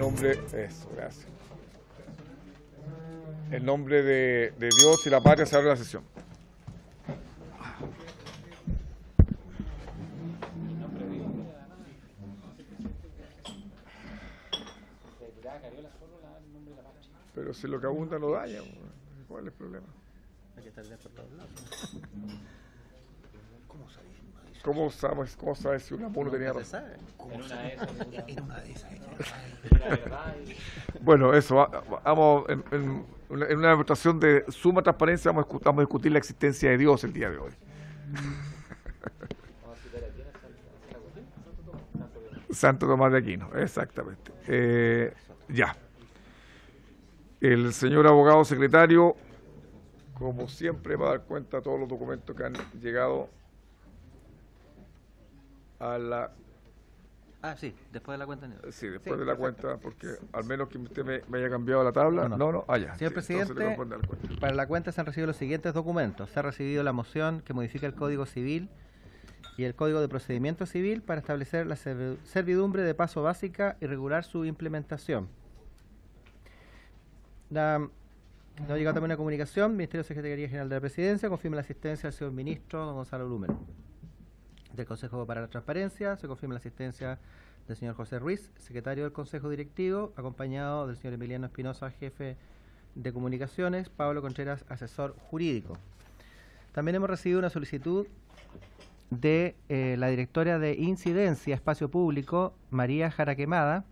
nombre, eso, gracias. En nombre de Dios y la patria se abre la sesión. Pero si lo que abunda lo daña, ¿cuál es el problema? Hay que estar de por todos lados. ¿Cómo sabes si una mono tenía razón? En una de esas. Bueno, eso, vamos en una demostración de suma transparencia, vamos a discutir la existencia de Dios el día de hoy. Santo Tomás de Aquino, exactamente. Ya. El señor abogado secretario, como siempre, va a dar cuenta de todos los documentos que han llegado a la... Sí, después de la cuenta. Sí, después de la cuenta, porque al menos que usted me haya cambiado la tabla. No, ya. Señor presidente, para la cuenta se han recibido los siguientes documentos. Se ha recibido la moción que modifica el Código Civil y el Código de Procedimiento Civil para establecer la servidumbre de paso básica y regular su implementación. Nos ha llegado también una comunicación. Ministerio de Secretaría General de la Presidencia confirma la asistencia del señor ministro don Gonzalo Blumel. Del Consejo para la Transparencia se confirma la asistencia del señor José Ruiz, secretario del Consejo Directivo, acompañado del señor Emiliano Espinosa, jefe de comunicaciones, Pablo Contreras, asesor jurídico. También hemos recibido una solicitud de la directora de Incidencia Espacio Público, María Jara Quemada,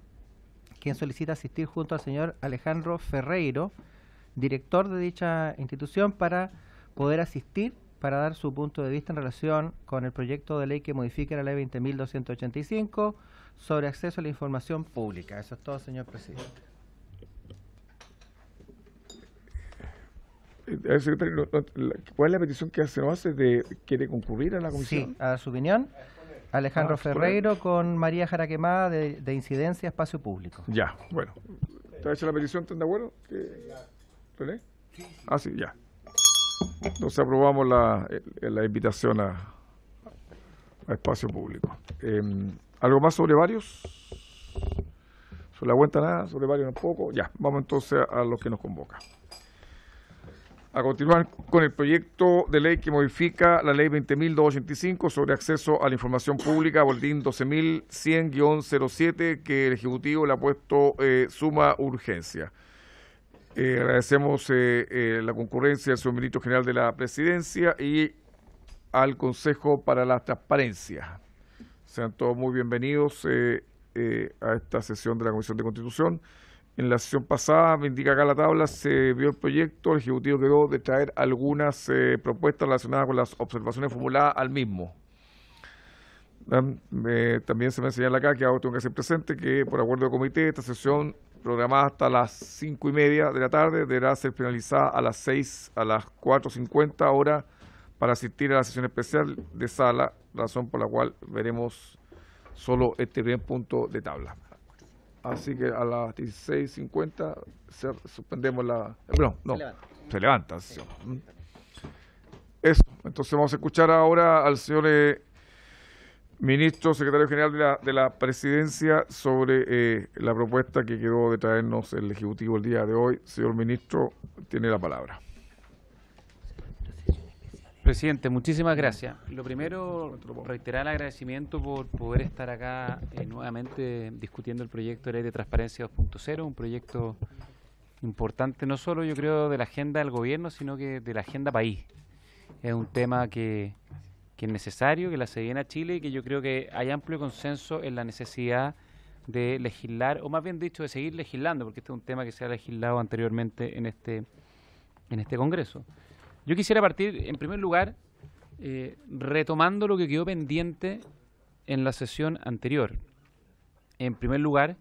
quien solicita asistir junto al señor Alejandro Ferreiro, director de dicha institución, para poder asistir para dar su punto de vista en relación con el proyecto de ley que modifica la ley 20.285 sobre acceso a la información pública. Eso es todo, señor presidente. Secretario, ¿cuál es la petición que se nos hace quiere concurrir a la comisión? Sí, a su opinión, Alejandro Ferreiro con María Jara Quemada de Incidencia Espacio Público. Ya, bueno. ¿Está hecha la petición? ¿Están de acuerdo? ¿René? Sí, ya. Entonces aprobamos la invitación a espacio público. ¿Algo más sobre varios? ¿Sobre la cuenta nada? ¿Sobre varios tampoco? Ya, vamos entonces a lo que nos convoca. A continuar con el proyecto de ley que modifica la ley 20.285 sobre acceso a la información pública, boletín 12.100-07, que el Ejecutivo le ha puesto suma urgencia. Agradecemos la concurrencia del señor Ministro General de la Presidencia y al Consejo para la Transparencia. Sean todos muy bienvenidos a esta sesión de la Comisión de Constitución. En la sesión pasada, me indica acá la tabla, se vio el proyecto, el Ejecutivo quedó de traer algunas propuestas relacionadas con las observaciones formuladas al mismo. También se me señala acá que ahora tengo que hacer presente que por acuerdo de comité esta sesión programada hasta las 5:30 de la tarde deberá ser finalizada a las 4:50 horas para asistir a la sesión especial de sala, razón por la cual veremos solo este primer punto de tabla. Así que a las 16:50 suspendemos la... se levanta la sesión. Eso, entonces vamos a escuchar ahora al señor Ministro, Secretario General de la Presidencia sobre la propuesta que quedó de traernos el Ejecutivo el día de hoy. Señor Ministro, tiene la palabra. Presidente, muchísimas gracias. Lo primero, reiterar el agradecimiento por poder estar acá nuevamente discutiendo el proyecto de ley de transparencia 2.0, un proyecto importante no solo, yo creo, de la agenda del gobierno, sino que de la agenda país. Es un tema que es necesario, que la se viene a Chile y que yo creo que hay amplio consenso en la necesidad de legislar, o más bien dicho, de seguir legislando, porque este es un tema que se ha legislado anteriormente en este Congreso. Yo quisiera partir, en primer lugar, retomando lo que quedó pendiente en la sesión anterior. En primer lugar,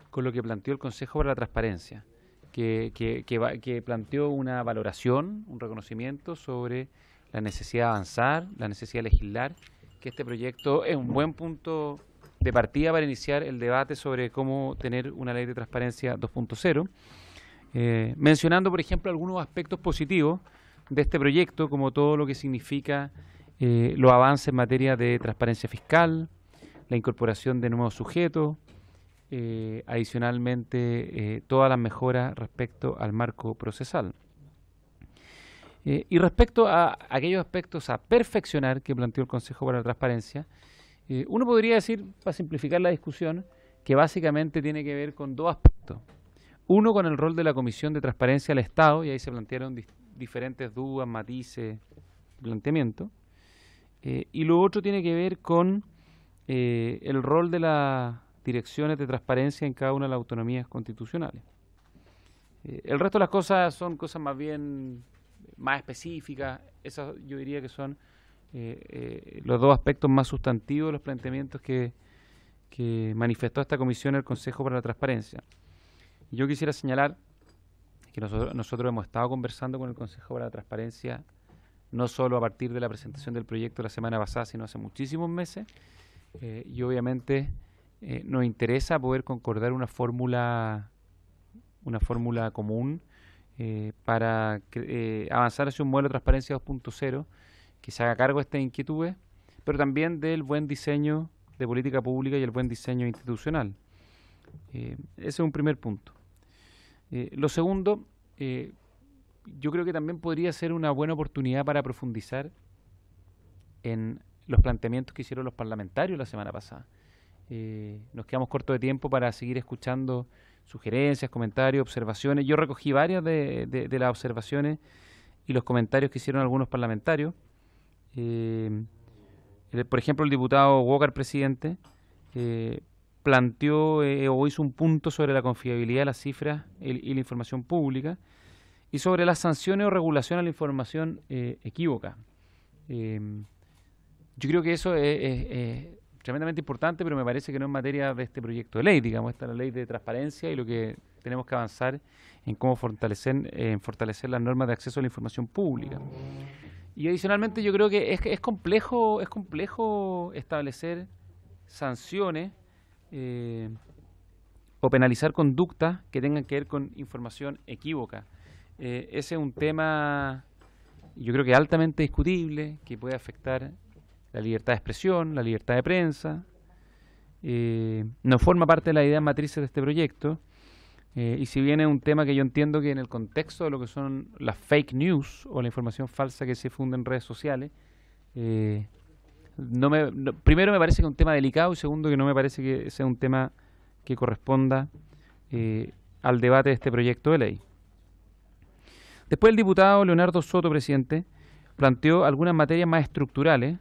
con lo que planteó el Consejo para la Transparencia, que planteó una valoración, un reconocimiento sobre la necesidad de avanzar, la necesidad de legislar, que este proyecto es un buen punto de partida para iniciar el debate sobre cómo tener una ley de transparencia 2.0, mencionando, por ejemplo, algunos aspectos positivos de este proyecto, como todo lo que significa los avances en materia de transparencia fiscal, la incorporación de nuevos sujetos, adicionalmente todas las mejoras respecto al marco procesal. Y respecto a aquellos aspectos a perfeccionar que planteó el Consejo para la Transparencia, uno podría decir, para simplificar la discusión, que básicamente tiene que ver con dos aspectos. Uno, con el rol de la Comisión de Transparencia del Estado, y ahí se plantearon diferentes dudas, matices, planteamientos. Y lo otro tiene que ver con el rol de las direcciones de transparencia en cada una de las autonomías constitucionales. El resto de las cosas son cosas más bien más específicas. Esas yo diría que son los dos aspectos más sustantivos de los planteamientos que manifestó esta comisión el Consejo para la Transparencia. Yo quisiera señalar que nosotros hemos estado conversando con el Consejo para la Transparencia no solo a partir de la presentación del proyecto la semana pasada, sino hace muchísimos meses, y obviamente nos interesa poder concordar una fórmula común para avanzar hacia un modelo de transparencia 2.0 que se haga cargo de estas inquietudes, pero también del buen diseño de política pública y el buen diseño institucional. Ese es un primer punto. Lo segundo, yo creo que también podría ser una buena oportunidad para profundizar en los planteamientos que hicieron los parlamentarios la semana pasada. Nos quedamos cortos de tiempo para seguir escuchando sugerencias, comentarios, observaciones. Yo recogí varias de las observaciones y los comentarios que hicieron algunos parlamentarios. Por ejemplo, el diputado Walker, presidente, planteó o hizo un punto sobre la confiabilidad de las cifras y la información pública y sobre las sanciones o regulación a la información equívoca. Yo creo que eso es tremendamente importante, pero me parece que no es materia de este proyecto de ley. Digamos, esta es la ley de transparencia y lo que tenemos que avanzar en cómo fortalecer las normas de acceso a la información pública. Y adicionalmente yo creo que es complejo establecer sanciones o penalizar conductas que tengan que ver con información equívoca. Ese es un tema, yo creo que altamente discutible, que puede afectar la libertad de expresión, la libertad de prensa. No forma parte de las ideas matrices de este proyecto. Y si bien es un tema que yo entiendo que en el contexto de lo que son las fake news o la información falsa que se funde en redes sociales, primero me parece que es un tema delicado y segundo que no me parece que sea un tema que corresponda al debate de este proyecto de ley. Después el diputado Leonardo Soto, presidente, planteó algunas materias más estructurales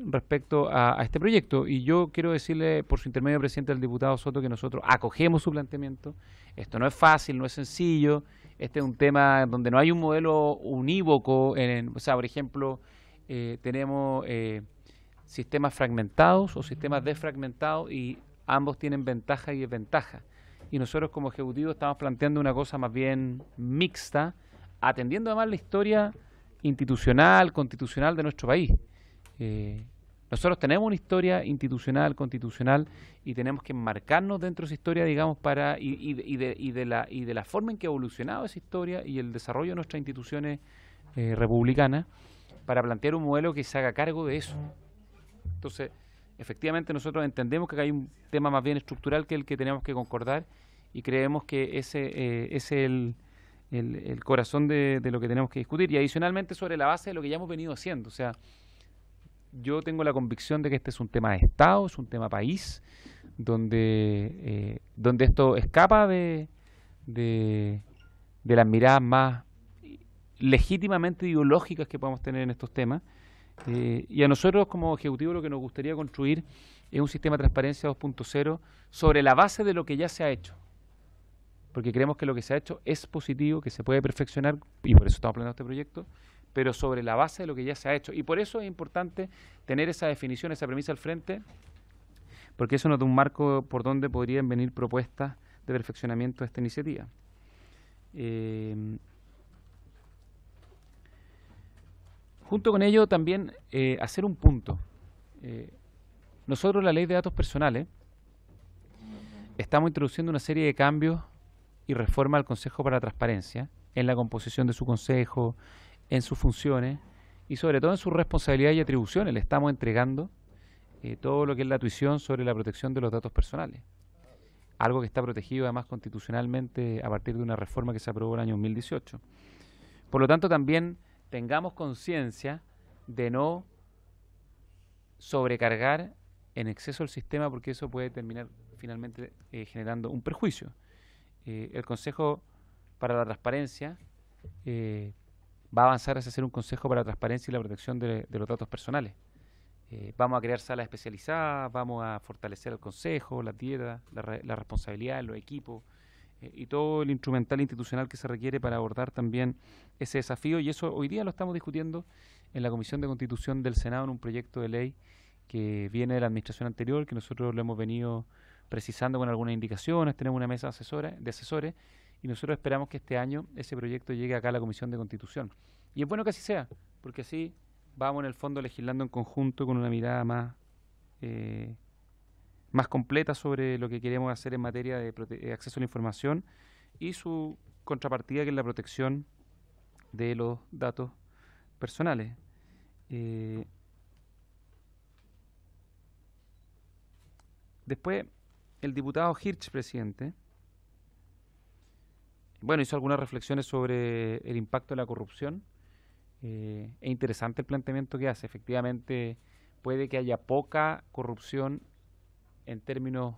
respecto a este proyecto y yo quiero decirle por su intermedio, presidente, al diputado Soto, que nosotros acogemos su planteamiento. Esto no es fácil, no es sencillo. Este es un tema donde no hay un modelo unívoco. O sea, por ejemplo, tenemos sistemas fragmentados o sistemas desfragmentados y ambos tienen ventaja y desventaja. Y nosotros como ejecutivo estamos planteando una cosa más bien mixta, atendiendo además la historia institucional, constitucional de nuestro país. Nosotros tenemos una historia institucional, constitucional, y tenemos que enmarcarnos dentro de esa historia, digamos, de la forma en que ha evolucionado esa historia y el desarrollo de nuestras instituciones republicanas, para plantear un modelo que se haga cargo de eso. Entonces, efectivamente nosotros entendemos que hay un tema más bien estructural que el que tenemos que concordar y creemos que ese es el corazón de lo que tenemos que discutir, y adicionalmente sobre la base de lo que ya hemos venido haciendo. O sea, yo tengo la convicción de que este es un tema de Estado, es un tema país, donde esto escapa de las miradas más legítimamente ideológicas que podemos tener en estos temas. Y a nosotros como ejecutivo lo que nos gustaría construir es un sistema de transparencia 2.0 sobre la base de lo que ya se ha hecho, porque creemos que lo que se ha hecho es positivo, que se puede perfeccionar, y por eso estamos planteando este proyecto, pero sobre la base de lo que ya se ha hecho. Y por eso es importante tener esa definición, esa premisa al frente, porque eso nos da un marco por donde podrían venir propuestas de perfeccionamiento de esta iniciativa. Junto con ello también hacer un punto. Nosotros, la ley de datos personales, estamos introduciendo una serie de cambios y reformas al Consejo para la Transparencia, en la composición de su consejo, en sus funciones y sobre todo en sus responsabilidades y atribuciones. Le estamos entregando todo lo que es la tuición sobre la protección de los datos personales. algo que está protegido además constitucionalmente a partir de una reforma que se aprobó el año 2018. Por lo tanto, también tengamos conciencia de no sobrecargar en exceso el sistema, porque eso puede terminar finalmente generando un perjuicio. El Consejo para la Transparencia va a avanzar hacia ser un Consejo para la Transparencia y la Protección de los Datos Personales. Vamos a crear salas especializadas, vamos a fortalecer el Consejo, las dietas, la responsabilidad, los equipos y todo el instrumental institucional que se requiere para abordar también ese desafío. Y eso hoy día lo estamos discutiendo en la Comisión de Constitución del Senado en un proyecto de ley que viene de la administración anterior, que nosotros lo hemos venido precisando con algunas indicaciones. Tenemos una mesa de asesores y nosotros esperamos que este año ese proyecto llegue acá a la Comisión de Constitución. Y es bueno que así sea, porque así vamos en el fondo legislando en conjunto con una mirada más completa sobre lo que queremos hacer en materia de acceso a la información y su contrapartida, que es la protección de los datos personales. Después, el diputado Hirsch, presidente, hizo algunas reflexiones sobre el impacto de la corrupción. Es interesante el planteamiento que hace. Efectivamente, puede que haya poca corrupción en términos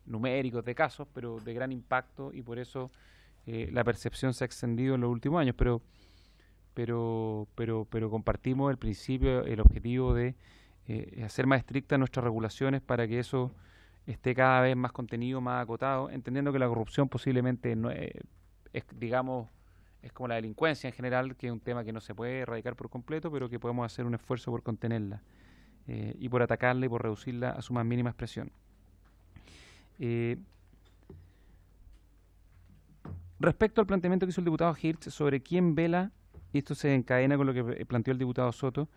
numéricos de casos, pero de gran impacto, y por eso la percepción se ha extendido en los últimos años. Pero compartimos el principio, el objetivo de hacer más estrictas nuestras regulaciones para que eso esté cada vez más contenido, más acotado, entendiendo que la corrupción posiblemente no es como la delincuencia en general, que es un tema que no se puede erradicar por completo, pero que podemos hacer un esfuerzo por contenerla y por atacarla y por reducirla a su más mínima expresión. Respecto al planteamiento que hizo el diputado Hirsch sobre quién vela, y esto se encadena con lo que planteó el diputado Soto,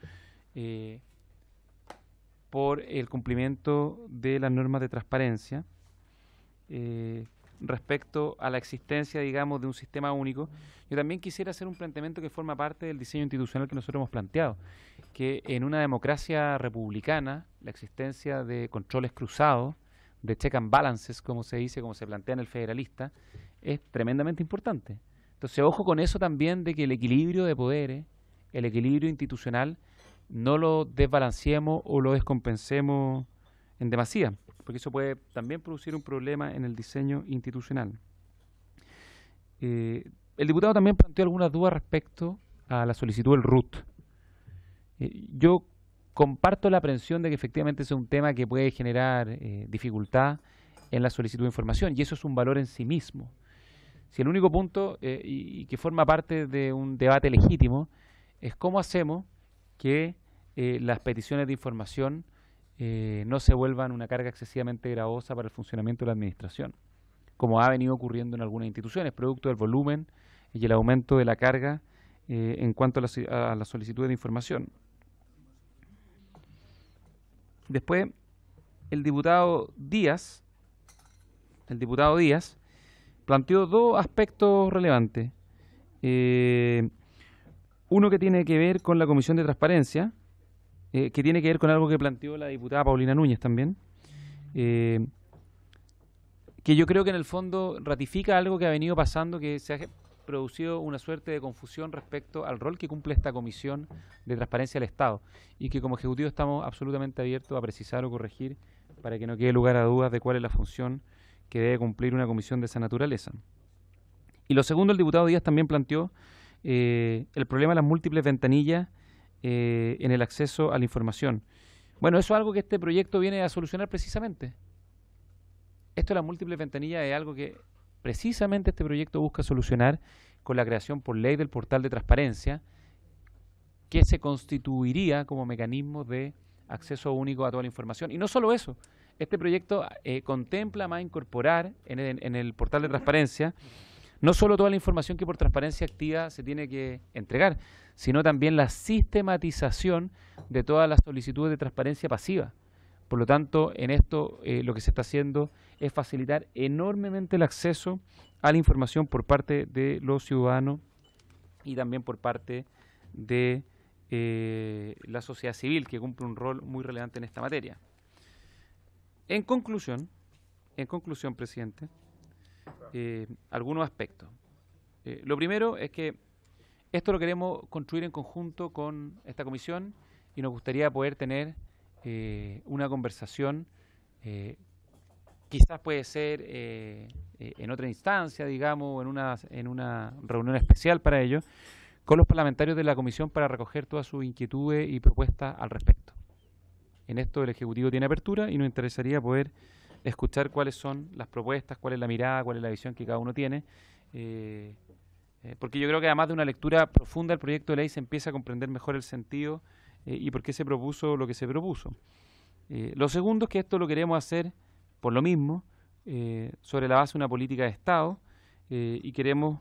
por el cumplimiento de las normas de transparencia, respecto a la existencia, digamos, de un sistema único, yo también quisiera hacer un planteamiento que forma parte del diseño institucional que nosotros hemos planteado, que en una democracia republicana la existencia de controles cruzados, de check and balances, como se dice, como se plantea en el federalista, es tremendamente importante. Entonces, ojo con eso también, de que el equilibrio de poderes, el equilibrio institucional, no lo desbalanceemos o lo descompensemos en demasía, porque eso puede también producir un problema en el diseño institucional. El diputado también planteó algunas dudas respecto a la solicitud del RUT. Yo comparto la aprehensión de que efectivamente ese es un tema que puede generar dificultad en la solicitud de información, y eso es un valor en sí mismo. Si el único punto, y que forma parte de un debate legítimo, es cómo hacemos que las peticiones de información no se vuelvan una carga excesivamente gravosa para el funcionamiento de la administración, como ha venido ocurriendo en algunas instituciones, producto del volumen y el aumento de la carga en cuanto a la solicitud de información. Después, el diputado Díaz planteó dos aspectos relevantes. Uno que tiene que ver con la Comisión de Transparencia, que tiene que ver con algo que planteó la diputada Paulina Núñez también, que yo creo que en el fondo ratifica algo que ha venido pasando, que se ha producido una suerte de confusión respecto al rol que cumple esta Comisión de Transparencia del Estado, y que como Ejecutivo estamos absolutamente abiertos a precisar o corregir para que no quede lugar a dudas de cuál es la función que debe cumplir una comisión de esa naturaleza. Y lo segundo, el diputado Díaz también planteó el problema de las múltiples ventanillas en el acceso a la información. Bueno, eso es algo que este proyecto viene a solucionar precisamente. Esto de las múltiples ventanillas es algo que precisamente este proyecto busca solucionar con la creación por ley del portal de transparencia, que se constituiría como mecanismo de acceso único a toda la información. Y no solo eso, este proyecto contempla más incorporar en el portal de transparencia no solo toda la información que por transparencia activa se tiene que entregar, sino también la sistematización de todas las solicitudes de transparencia pasiva. Por lo tanto, en esto lo que se está haciendo es facilitar enormemente el acceso a la información por parte de los ciudadanos y también por parte de la sociedad civil, que cumple un rol muy relevante en esta materia. En conclusión, en conclusión, presidente, algunos aspectos. Lo primero es que esto lo queremos construir en conjunto con esta comisión y nos gustaría poder tener una conversación, quizás puede ser en otra instancia, digamos, en una reunión especial para ello, con los parlamentarios de la comisión para recoger todas sus inquietudes y propuestas al respecto. En esto el Ejecutivo tiene apertura y nos interesaría poder escuchar cuáles son las propuestas, cuál es la mirada, cuál es la visión que cada uno tiene, porque yo creo que además de una lectura profunda del proyecto de ley se empieza a comprender mejor el sentido y por qué se propuso lo que se propuso. Lo segundo es que esto lo queremos hacer por lo mismo, sobre la base de una política de Estado, y queremos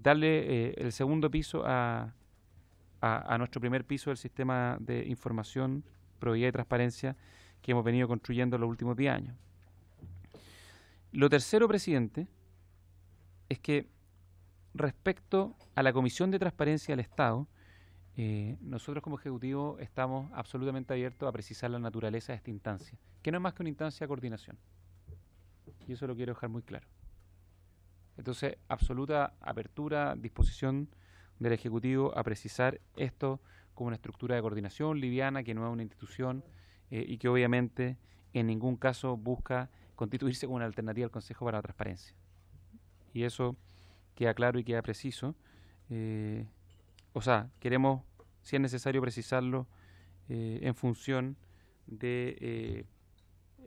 darle el segundo piso a nuestro primer piso del sistema de información, probidad y transparencia que hemos venido construyendo en los últimos 10 años. Lo tercero, presidente, es que respecto a la Comisión de Transparencia del Estado, nosotros como Ejecutivo estamos absolutamente abiertos a precisar la naturaleza de esta instancia, que no es más que una instancia de coordinación. Y eso lo quiero dejar muy claro. Entonces, absoluta apertura, disposición del Ejecutivo a precisar esto como una estructura de coordinación liviana, que no es una institución y que obviamente en ningún caso busca constituirse como una alternativa al Consejo para la Transparencia. Y eso queda claro y queda preciso. O sea, queremos, si es necesario, precisarlo en función de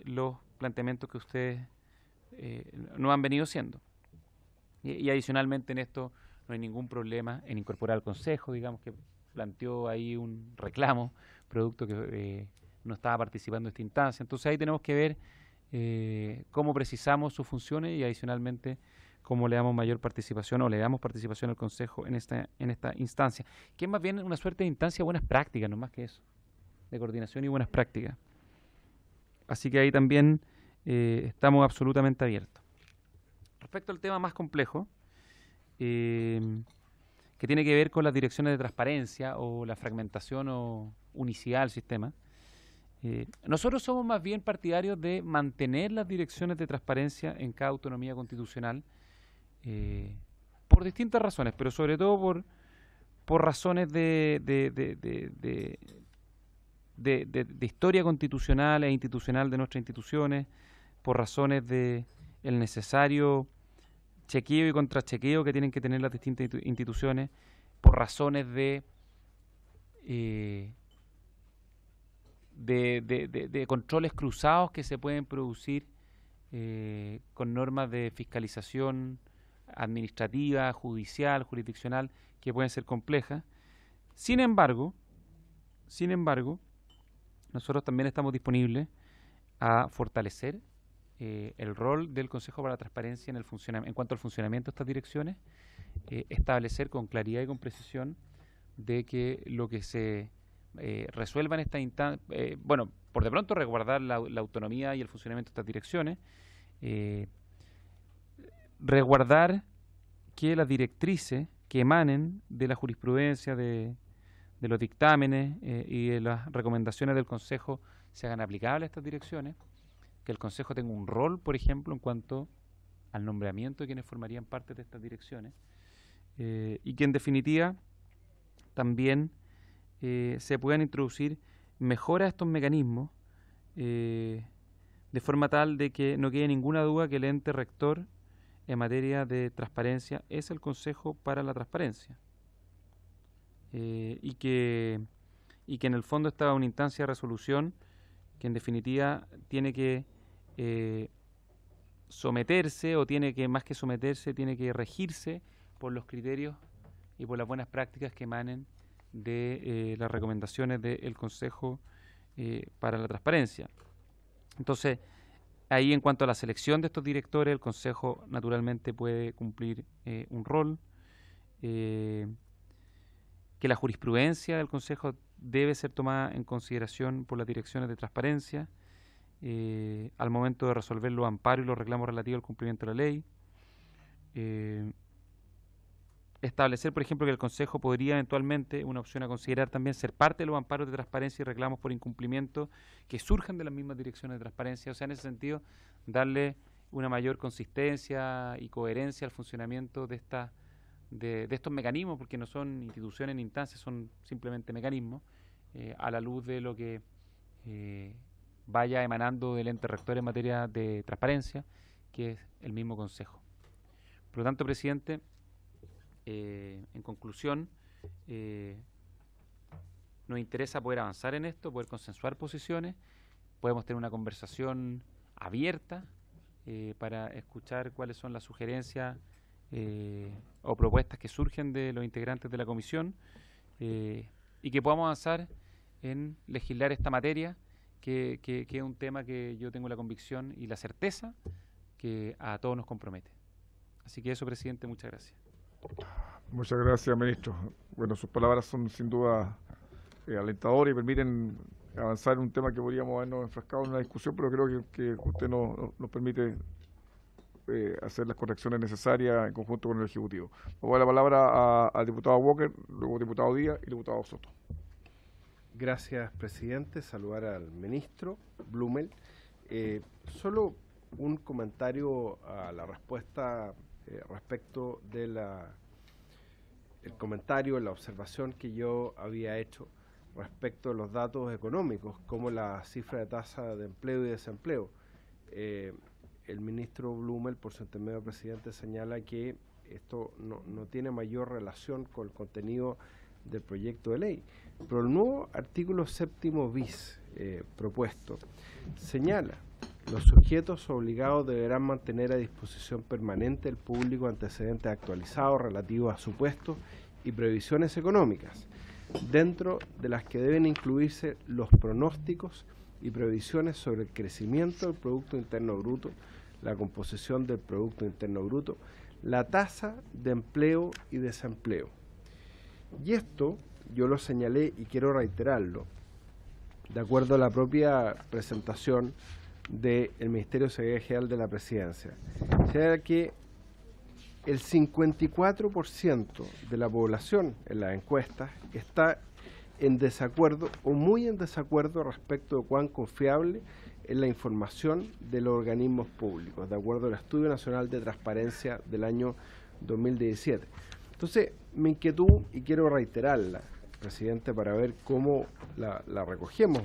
los planteamientos que ustedes no han venido haciendo. Y adicionalmente en esto no hay ningún problema en incorporar al Consejo, digamos que planteó ahí un reclamo, producto que no estaba participando en esta instancia. Entonces ahí tenemos que ver cómo precisamos sus funciones y adicionalmente cómo le damos mayor participación o le damos participación al Consejo en esta instancia, que es más bien una suerte de instancia de buenas prácticas, no más que eso, de coordinación y buenas prácticas. Así que ahí también estamos absolutamente abiertos. Respecto al tema más complejo, que tiene que ver con las direcciones de transparencia o la fragmentación o unicidad del sistema, nosotros somos más bien partidarios de mantener las direcciones de transparencia en cada autonomía constitucional por distintas razones, pero sobre todo por razones de historia constitucional e institucional de nuestras instituciones, por razones de el necesario chequeo y contrachequeo que tienen que tener las distintas instituciones, por razones de controles cruzados que se pueden producir con normas de fiscalización administrativa, judicial, jurisdiccional, que pueden ser complejas. Sin embargo, nosotros también estamos disponibles a fortalecer el rol del Consejo para la Transparencia en cuanto al funcionamiento de estas direcciones, establecer con claridad y con precisión de que lo que se resuelva en esta instancia, bueno, por de pronto resguardar la autonomía y el funcionamiento de estas direcciones, resguardar que las directrices que emanen de la jurisprudencia, de los dictámenes y de las recomendaciones del Consejo se hagan aplicables a estas direcciones, que el Consejo tenga un rol, por ejemplo, en cuanto al nombramiento de quienes formarían parte de estas direcciones, y que en definitiva también se puedan introducir mejoras a estos mecanismos de forma tal de que no quede ninguna duda que el ente rector en materia de transparencia es el Consejo para la Transparencia, y que en el fondo está una instancia de resolución que en definitiva tiene que someterse, o tiene que, más que someterse, tiene que regirse por los criterios y por las buenas prácticas que emanen de las recomendaciones del Consejo para la Transparencia. Entonces, ahí en cuanto a la selección de estos directores, el Consejo naturalmente puede cumplir un rol, que la jurisprudencia del Consejo debe ser tomada en consideración por las direcciones de transparencia al momento de resolver los amparos y los reclamos relativos al cumplimiento de la ley. Establecer, por ejemplo, que el Consejo podría eventualmente, una opción a considerar también, ser parte de los amparos de transparencia y reclamos por incumplimiento que surjan de las mismas direcciones de transparencia. O sea, en ese sentido, darle una mayor consistencia y coherencia al funcionamiento de estos mecanismos, porque no son instituciones ni instancias, son simplemente mecanismos, a la luz de lo que vaya emanando del ente rector en materia de transparencia, que es el mismo Consejo. Por lo tanto, presidente, en conclusión, nos interesa poder avanzar en esto, poder consensuar posiciones, podemos tener una conversación abierta para escuchar cuáles son las sugerencias o propuestas que surgen de los integrantes de la comisión, y que podamos avanzar en legislar esta materia, que es un tema que yo tengo la convicción y la certeza que a todos nos compromete. Así que eso, presidente, muchas gracias. Muchas gracias, ministro. Bueno, sus palabras son sin duda alentadoras y permiten avanzar en un tema que podríamos habernos enfrascado en una discusión, pero creo que usted nos permite hacer las correcciones necesarias en conjunto con el Ejecutivo. Voy a dar la palabra al diputado Walker, luego diputado Díaz y diputado Soto. Gracias, presidente. Saludar al ministro Blumel. Solo un comentario a la respuesta respecto de el comentario, la observación que yo había hecho respecto a los datos económicos, como la cifra de tasa de empleo y desempleo. El ministro Blumel, por su intermedio, presidente, señala que esto no tiene mayor relación con el contenido del proyecto de ley. Pero el nuevo artículo 7º bis propuesto señala: los sujetos obligados deberán mantener a disposición permanente del público antecedentes actualizados relativos a supuestos y previsiones económicas, dentro de las que deben incluirse los pronósticos y previsiones sobre el crecimiento del Producto Interno Bruto, la composición del Producto Interno Bruto, la tasa de empleo y desempleo. Y esto yo lo señalé y quiero reiterarlo, de acuerdo a la propia presentación del Ministerio de Seguridad General de la Presidencia. Señala que el 54% de la población en las encuestas está en desacuerdo o muy en desacuerdo respecto de cuán confiable es la información de los organismos públicos, de acuerdo al Estudio Nacional de Transparencia del año 2017. Entonces, mi inquietud, y quiero reiterarla, presidente, para ver cómo la recogemos,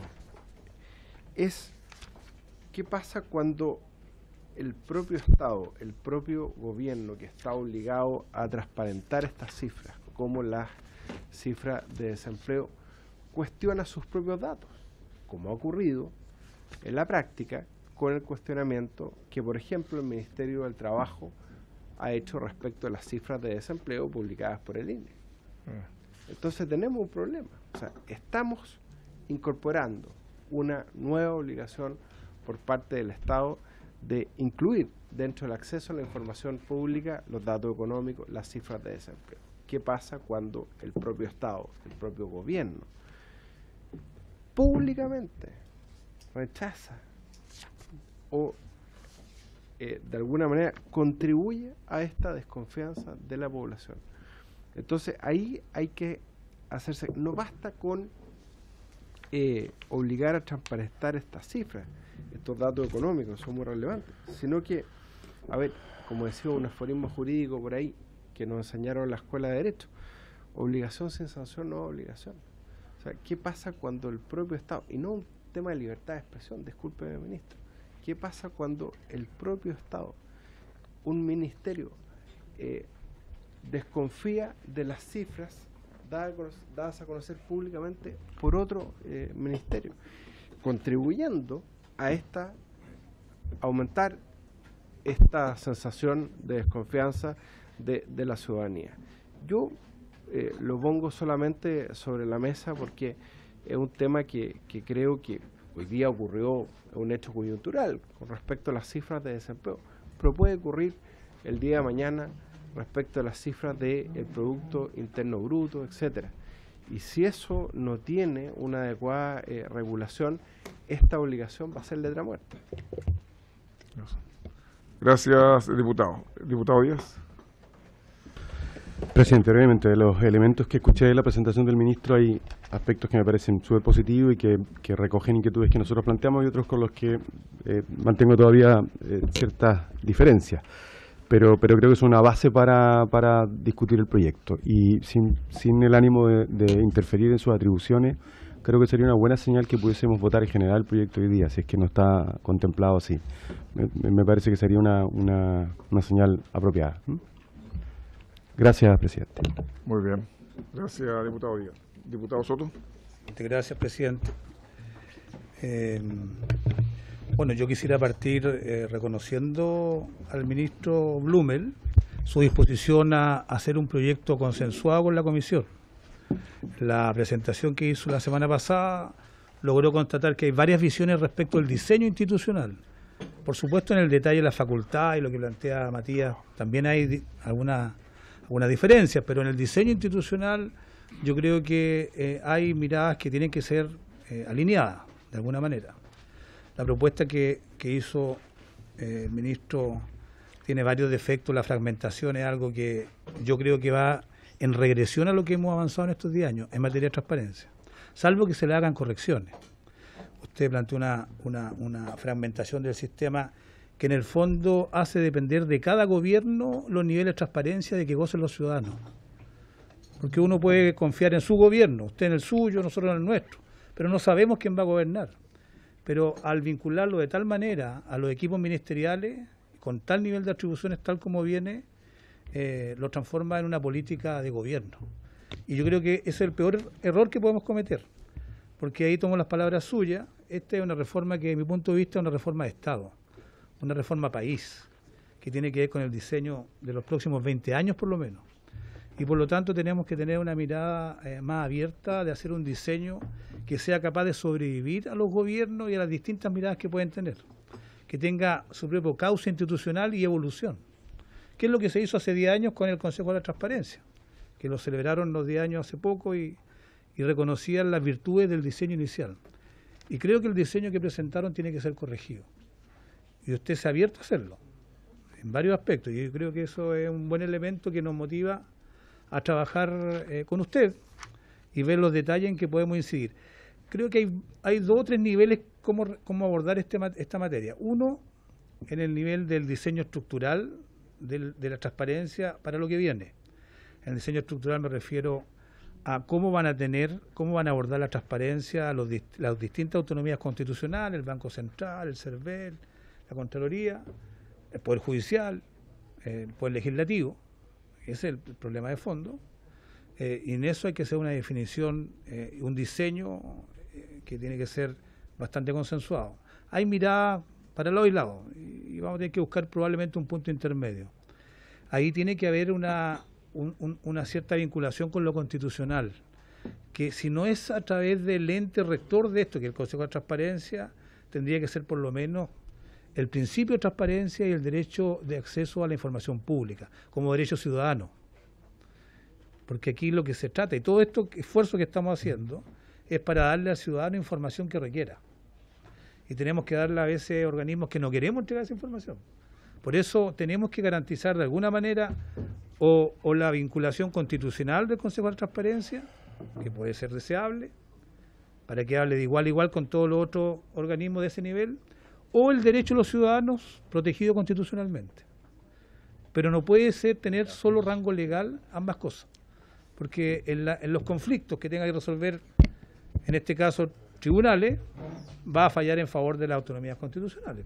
es qué pasa cuando el propio Estado, el propio gobierno que está obligado a transparentar estas cifras, como las cifras de desempleo, cuestiona sus propios datos, como ha ocurrido en la práctica con el cuestionamiento que, por ejemplo, el Ministerio del Trabajo ha hecho respecto a las cifras de desempleo publicadas por el INE. Entonces tenemos un problema. O sea, estamos incorporando una nueva obligación por parte del Estado de incluir dentro del acceso a la información pública los datos económicos, las cifras de desempleo. ¿Qué pasa cuando el propio Estado, el propio gobierno, públicamente rechaza o de alguna manera contribuye a esta desconfianza de la población? Entonces ahí hay que hacerse, no basta con obligar a transparentar estas cifras, estos datos económicos son muy relevantes, sino que, a ver, como decía un aforismo jurídico por ahí que nos enseñaron en la escuela de Derecho, obligación sin sanción no es obligación. O sea, ¿qué pasa cuando el propio Estado, y no un tema de libertad de expresión, discúlpeme, ministro, qué pasa cuando el propio Estado, un ministerio, desconfía de las cifras dadas a conocer públicamente por otro ministerio, contribuyendo a aumentar esta sensación de desconfianza de la ciudadanía? Yo lo pongo solamente sobre la mesa porque es un tema que creo que hoy día ocurrió un hecho coyuntural con respecto a las cifras de desempleo, pero puede ocurrir el día de mañana respecto a las cifras del Producto Interno Bruto, etcétera. Y si eso no tiene una adecuada regulación, esta obligación va a ser letra muerta. Gracias, diputado. Diputado Díaz. Presidente, brevemente, de los elementos que escuché de la presentación del ministro hay aspectos que me parecen súper positivos y que recogen inquietudes que nosotros planteamos y otros con los que mantengo todavía ciertas diferencias. Pero creo que es una base para discutir el proyecto y sin el ánimo de interferir en sus atribuciones, creo que sería una buena señal que pudiésemos votar en general el proyecto hoy día, si es que no está contemplado así. Me parece que sería una señal apropiada. Gracias, presidente. Muy bien. Gracias, diputado Díaz. Diputado Soto. Gracias, presidente. Bueno, yo quisiera partir reconociendo al ministro Blumel su disposición a hacer un proyecto consensuado con la comisión. La presentación que hizo la semana pasada logró constatar que hay varias visiones respecto al diseño institucional. Por supuesto, en el detalle de la facultad y lo que plantea Matías, también hay algunas diferencias, pero en el diseño institucional yo creo que hay miradas que tienen que ser alineadas de alguna manera. La propuesta que hizo el ministro tiene varios defectos, la fragmentación es algo que yo creo que va en regresión a lo que hemos avanzado en estos 10 años en materia de transparencia, salvo que se le hagan correcciones. Usted planteó una fragmentación del sistema que en el fondo hace depender de cada gobierno los niveles de transparencia de que gocen los ciudadanos. Porque uno puede confiar en su gobierno, usted en el suyo, nosotros en el nuestro, pero no sabemos quién va a gobernar. Pero al vincularlo de tal manera a los equipos ministeriales, con tal nivel de atribuciones tal como viene, lo transforma en una política de gobierno. Y yo creo que ese es el peor error que podemos cometer, porque ahí tomo las palabras suyas. Esta es una reforma que, desde mi punto de vista, es una reforma de Estado, una reforma país, que tiene que ver con el diseño de los próximos 20 años por lo menos. Y por lo tanto tenemos que tener una mirada más abierta de hacer un diseño que sea capaz de sobrevivir a los gobiernos y a las distintas miradas que pueden tener, que tenga su propio cauce institucional y evolución, que es lo que se hizo hace 10 años con el Consejo de la Transparencia, que lo celebraron los 10 años hace poco y reconocían las virtudes del diseño inicial. Y creo que el diseño que presentaron tiene que ser corregido. Y usted se ha abierto a hacerlo, en varios aspectos. Y yo creo que eso es un buen elemento que nos motiva a trabajar con usted y ver los detalles en que podemos incidir. Creo que hay 2 o 3 niveles cómo abordar esta materia. Uno, en el nivel del diseño estructural de la transparencia para lo que viene. En el diseño estructural me refiero a cómo van a abordar la transparencia las distintas autonomías constitucionales, el Banco Central, el CERVEL, la Contraloría, el Poder Judicial, el Poder Legislativo. Ese es el problema de fondo. Y en eso hay que hacer una definición, un diseño que tiene que ser bastante consensuado. Hay miradas para lado y lado y vamos a tener que buscar probablemente un punto intermedio. Ahí tiene que haber una cierta vinculación con lo constitucional, que si no es a través del ente rector de esto, que el Consejo de Transparencia, tendría que ser por lo menos el principio de transparencia y el derecho de acceso a la información pública, como derecho ciudadano. Porque aquí lo que se trata, y todo este esfuerzo que estamos haciendo, es para darle al ciudadano información que requiera. Y tenemos que darle a veces organismos que no queremos entregar esa información. Por eso tenemos que garantizar de alguna manera o la vinculación constitucional del Consejo de Transparencia, que puede ser deseable, para que hable de igual a igual con todos los otros organismos de ese nivel, o el derecho de los ciudadanos protegido constitucionalmente. Pero no puede ser tener solo rango legal ambas cosas, porque en los conflictos que tenga que resolver, en este caso tribunales, va a fallar en favor de las autonomías constitucionales.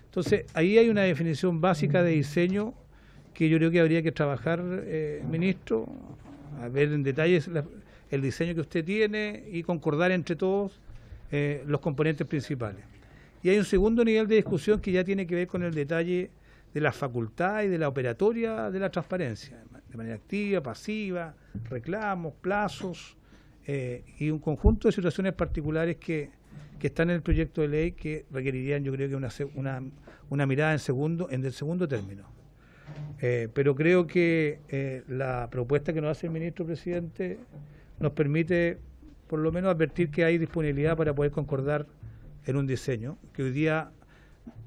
Entonces, ahí hay una definición básica de diseño que yo creo que habría que trabajar, ministro, a ver en detalles el diseño que usted tiene y concordar entre todos los componentes principales. Y hay un segundo nivel de discusión que ya tiene que ver con el detalle de la facultad y de la operatoria de la transparencia, de manera activa, pasiva, reclamos, plazos y un conjunto de situaciones particulares que están en el proyecto de ley que requerirían, yo creo que una mirada en el segundo término. Pero creo que la propuesta que nos hace el ministro presidente nos permite por lo menos advertir que hay disponibilidad para poder concordar en un diseño que hoy día,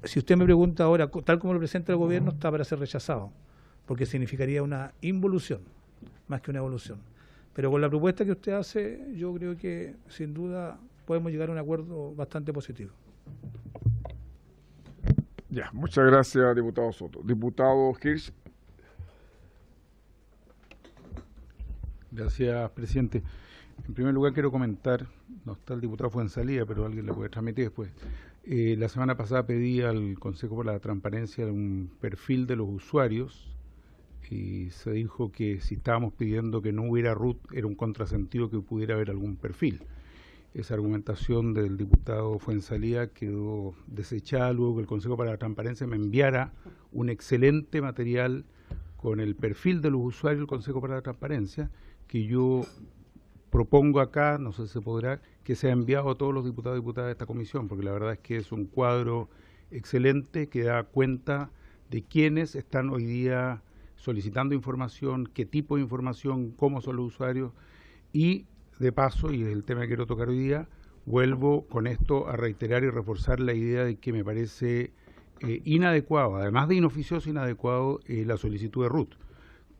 si usted me pregunta ahora, tal como lo presenta el gobierno, está para ser rechazado, porque significaría una involución. más que una evolución. Pero con la propuesta que usted hace, yo creo que sin duda podemos llegar a un acuerdo bastante positivo. Ya, muchas gracias, diputado Soto. Diputado Hirsch. Gracias, presidente. En primer lugar, quiero comentar, no está el diputado Fuenzalía, pero alguien le puede transmitir después. La semana pasada pedí al Consejo por la Transparencia un perfil de los usuarios y se dijo que si estábamos pidiendo que no hubiera RUT era un contrasentido que pudiera haber algún perfil. Esa argumentación del diputado Fuenzalía quedó desechada luego que el Consejo para la Transparencia me enviara un excelente material con el perfil de los usuarios del Consejo para la Transparencia, que yo propongo acá, no sé si se podrá, que sea enviado a todos los diputados y diputadas de esta comisión, porque la verdad es que es un cuadro excelente que da cuenta de quiénes están hoy día solicitando información, qué tipo de información, cómo son los usuarios y, de paso, y es el tema que quiero tocar hoy día, vuelvo con esto a reiterar y reforzar la idea de que me parece inadecuado, además de inoficioso, inadecuado la solicitud de RUT.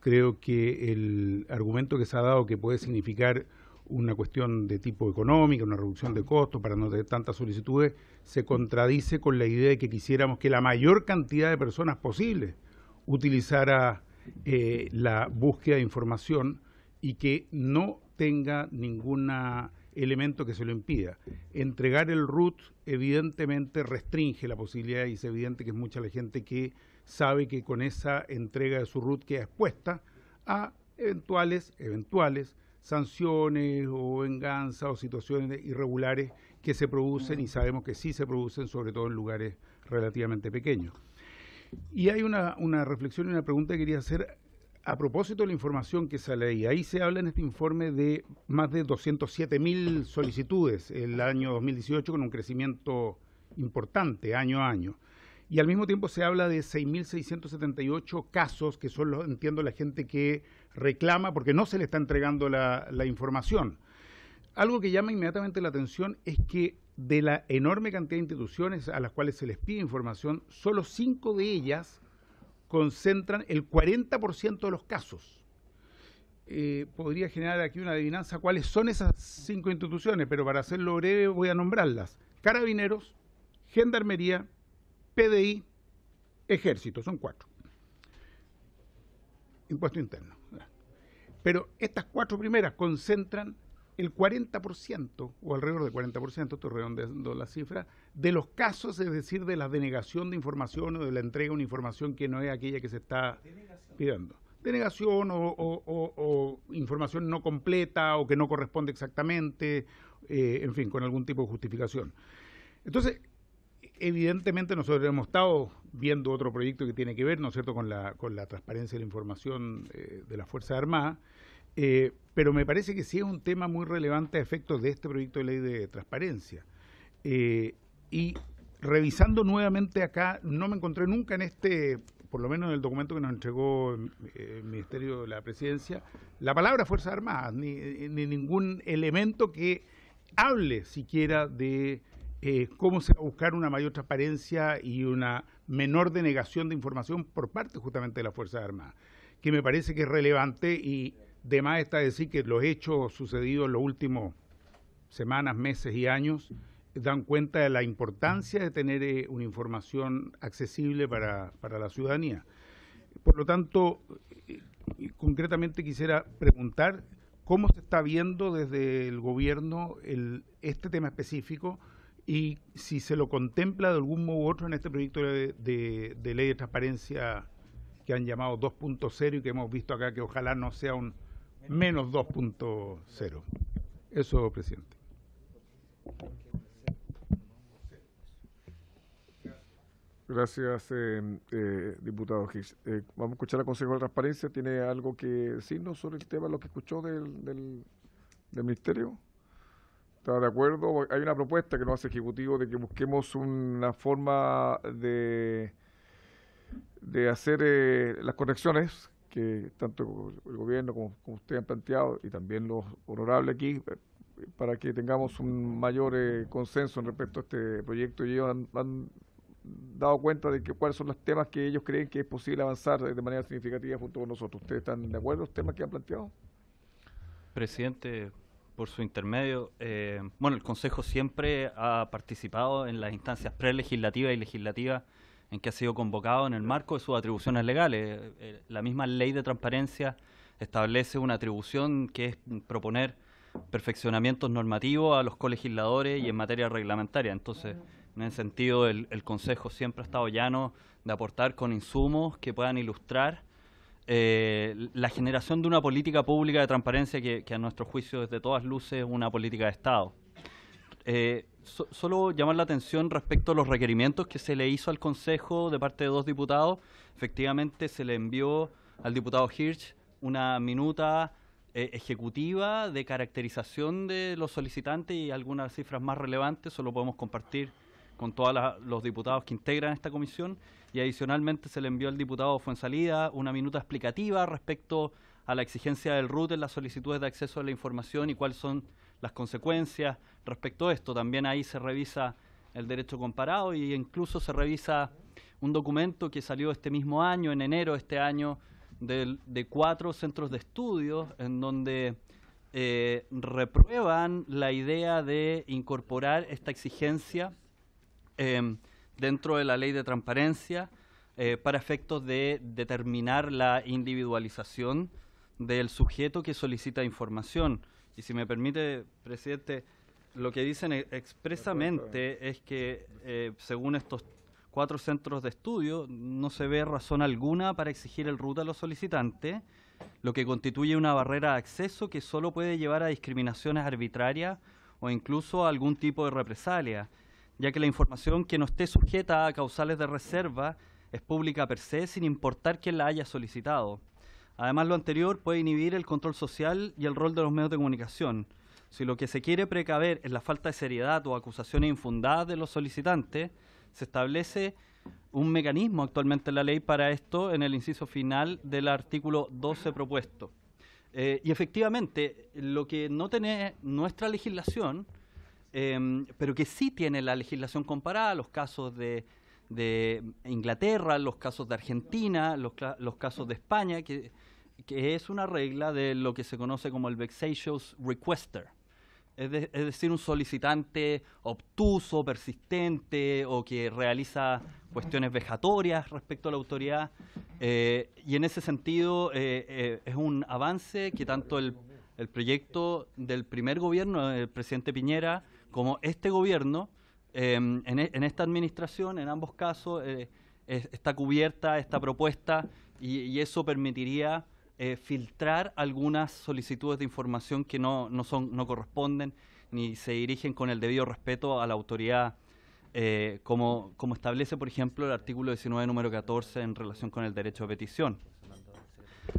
Creo que el argumento que se ha dado que puede significar una cuestión de tipo económico, una reducción de costos para no tener tantas solicitudes, se contradice con la idea de que quisiéramos que la mayor cantidad de personas posible utilizara la búsqueda de información y que no tenga ningún elemento que se lo impida. Entregar el RUT evidentemente restringe la posibilidad y es evidente que es mucha la gente que sabe que con esa entrega de su RUT queda expuesta a eventuales sanciones o venganzas o situaciones irregulares que se producen y sabemos que sí se producen, sobre todo en lugares relativamente pequeños. Y hay una reflexión y una pregunta que quería hacer a propósito de la información que sale ahí. Ahí se habla en este informe de más de 207.000 solicitudes el año 2018 con un crecimiento importante año a año. Y al mismo tiempo se habla de 6.678 casos, que son, entiendo, la gente que reclama porque no se le está entregando la información. Algo que llama inmediatamente la atención es que de la enorme cantidad de instituciones a las cuales se les pide información, solo 5 de ellas concentran el 40% de los casos. Podría generar aquí una adivinanza cuáles son esas 5 instituciones, pero para hacerlo breve voy a nombrarlas. Carabineros, Gendarmería, PDI, Ejército, son 4. Impuesto interno. Pero estas 4 primeras concentran el 40%, o alrededor del 40%, estoy redondeando la cifra, de los casos, es decir, de la denegación de información o de la entrega de una información que no es aquella que se está pidiendo. Denegación o información no completa o que no corresponde exactamente, en fin, con algún tipo de justificación. Entonces, evidentemente nosotros hemos estado viendo otro proyecto que tiene que ver, ¿no es cierto?, con la transparencia de la información de las Fuerzas Armadas, pero me parece que sí es un tema muy relevante a efectos de este proyecto de ley de transparencia. Y revisando nuevamente acá, no me encontré nunca en por lo menos en el documento que nos entregó el Ministerio de la Presidencia, la palabra Fuerzas Armadas, ni ningún elemento que hable siquiera de cómo se va a buscar una mayor transparencia y una menor denegación de información por parte justamente de las Fuerzas Armadas, que me parece que es relevante y de más está decir que los hechos sucedidos en los últimos semanas, meses y años dan cuenta de la importancia de tener una información accesible para la ciudadanía. Por lo tanto, concretamente quisiera preguntar cómo se está viendo desde el gobierno este tema específico y si se lo contempla de algún modo u otro en este proyecto de ley de transparencia que han llamado 2.0 y que hemos visto acá que ojalá no sea un menos 2.0. Eso, presidente. Gracias, diputado Hirsch. Vamos a escuchar al Consejo de Transparencia. ¿Tiene algo que decirnos sobre el tema, lo que escuchó del Ministerio? ¿Está de acuerdo? Hay una propuesta que nos hace Ejecutivo de que busquemos una forma de hacer las correcciones que tanto el gobierno como ustedes han planteado y también los honorables aquí, para que tengamos un mayor consenso en respecto a este proyecto. Y ellos han dado cuenta de cuáles son los temas que ellos creen que es posible avanzar de manera significativa junto con nosotros. ¿Ustedes están de acuerdo con los temas que han planteado? Presidente, por su intermedio, bueno, el Consejo siempre ha participado en las instancias prelegislativas y legislativas en que ha sido convocado en el marco de sus atribuciones legales. La misma ley de transparencia establece una atribución que es proponer perfeccionamientos normativos a los colegisladores y en materia reglamentaria. Entonces, en ese sentido, el Consejo siempre ha estado llano de aportar con insumos que puedan ilustrar la generación de una política pública de transparencia que a nuestro juicio es de todas luces una política de Estado. Solo llamar la atención respecto a los requerimientos que se le hizo al Consejo de parte de 2 diputados. Efectivamente se le envió al diputado Hirsch una minuta ejecutiva de caracterización de los solicitantes y algunas cifras más relevantes. Solo podemos compartir con todos los diputados que integran esta comisión, y adicionalmente se le envió al diputado Fuenzalida una minuta explicativa respecto a la exigencia del RUT en las solicitudes de acceso a la información y cuáles son las consecuencias respecto a esto. También ahí se revisa el derecho comparado y incluso se revisa un documento que salió este mismo año, en enero de este año, de 4 centros de estudios en donde reprueban la idea de incorporar esta exigencia dentro de la ley de transparencia para efectos de determinar la individualización del sujeto que solicita información. Y si me permite, presidente, lo que dicen expresamente es que según estos 4 centros de estudio no se ve razón alguna para exigir el RUT a los solicitantes, lo que constituye una barrera de acceso que solo puede llevar a discriminaciones arbitrarias o incluso a algún tipo de represalia, ya que la información que no esté sujeta a causales de reserva es pública per se, sin importar quién la haya solicitado. Además, lo anterior puede inhibir el control social y el rol de los medios de comunicación. Si lo que se quiere precaver es la falta de seriedad o acusaciones infundadas de los solicitantes, se establece un mecanismo actualmente en la ley para esto en el inciso final del artículo 12 propuesto. Y efectivamente, lo que no tiene nuestra legislación, pero que sí tiene la legislación comparada, los casos de Inglaterra, los casos de Argentina, los casos de España, que es una regla de lo que se conoce como el vexatious requester. Es decir, un solicitante obtuso, persistente o que realiza cuestiones vejatorias respecto a la autoridad. Y en ese sentido es un avance que tanto el proyecto del primer gobierno del presidente Piñera como este gobierno, en esta administración, en ambos casos, está cubierta esta propuesta y eso permitiría filtrar algunas solicitudes de información que no corresponden ni se dirigen con el debido respeto a la autoridad, como establece, por ejemplo, el artículo 19, número 14, en relación con el derecho de petición.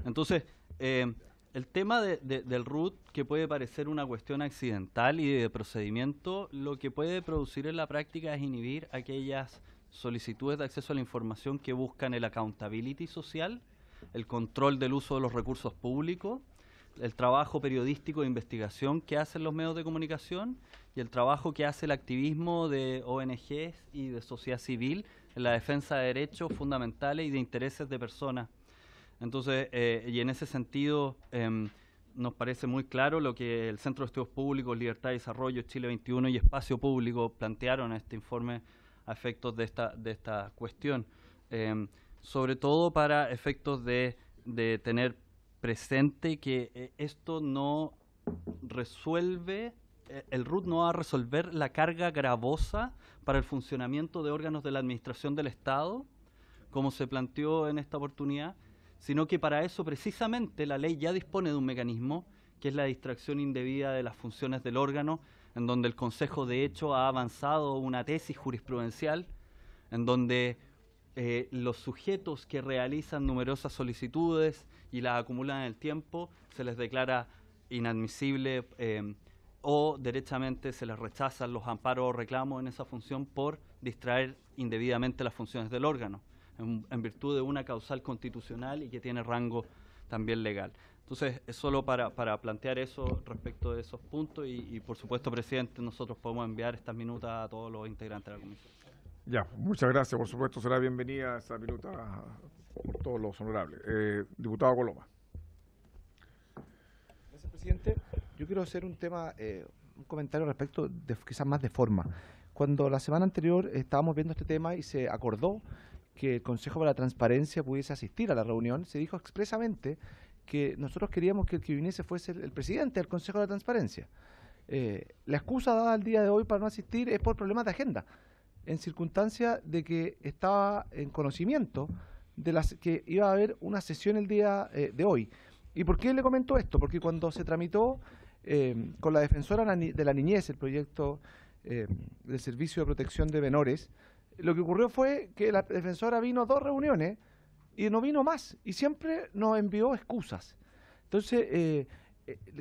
Entonces, el tema del RUT, que puede parecer una cuestión accidental y de procedimiento, lo que puede producir en la práctica es inhibir aquellas solicitudes de acceso a la información que buscan el accountability social, el control del uso de los recursos públicos, el trabajo periodístico de investigación que hacen los medios de comunicación y el trabajo que hace el activismo de ONGs y de sociedad civil en la defensa de derechos fundamentales y de intereses de personas. Entonces, y en ese sentido, nos parece muy claro lo que el Centro de Estudios Públicos, Libertad y Desarrollo, Chile 21 y Espacio Público plantearon en este informe a efectos de esta cuestión. Sobre todo para efectos de tener presente que esto no resuelve, el RUT no va a resolver la carga gravosa para el funcionamiento de órganos de la administración del Estado, como se planteó en esta oportunidad, sino que para eso precisamente la ley ya dispone de un mecanismo, que es la distracción indebida de las funciones del órgano, en donde el Consejo de hecho ha avanzado una tesis jurisprudencial, en donde los sujetos que realizan numerosas solicitudes y las acumulan en el tiempo, se les declara inadmisible o derechamente se les rechazan los amparos o reclamos en esa función por distraer indebidamente las funciones del órgano, en virtud de una causal constitucional y que tiene rango también legal. Entonces, es solo para plantear eso respecto de esos puntos y por supuesto, presidente, nosotros podemos enviar estas minutas a todos los integrantes de la comisión. Ya, muchas gracias. Por supuesto, será bienvenida esa minuta por todos los honorables. Diputado Coloma. Gracias, presidente. Yo quiero hacer un comentario respecto de quizás más de forma. Cuando la semana anterior estábamos viendo este tema y se acordó que el Consejo para la Transparencia pudiese asistir a la reunión, se dijo expresamente que nosotros queríamos que el que viniese fuese el presidente del Consejo de la Transparencia. La excusa dada al día de hoy para no asistir es por problemas de agenda, en circunstancia de que estaba en conocimiento de que iba a haber una sesión el día de hoy. ¿Y por qué le comento esto? Porque cuando se tramitó con la defensora de la niñez el proyecto del Servicio de Protección de Menores, lo que ocurrió fue que la defensora vino a 2 reuniones y no vino más, y siempre nos envió excusas. Entonces,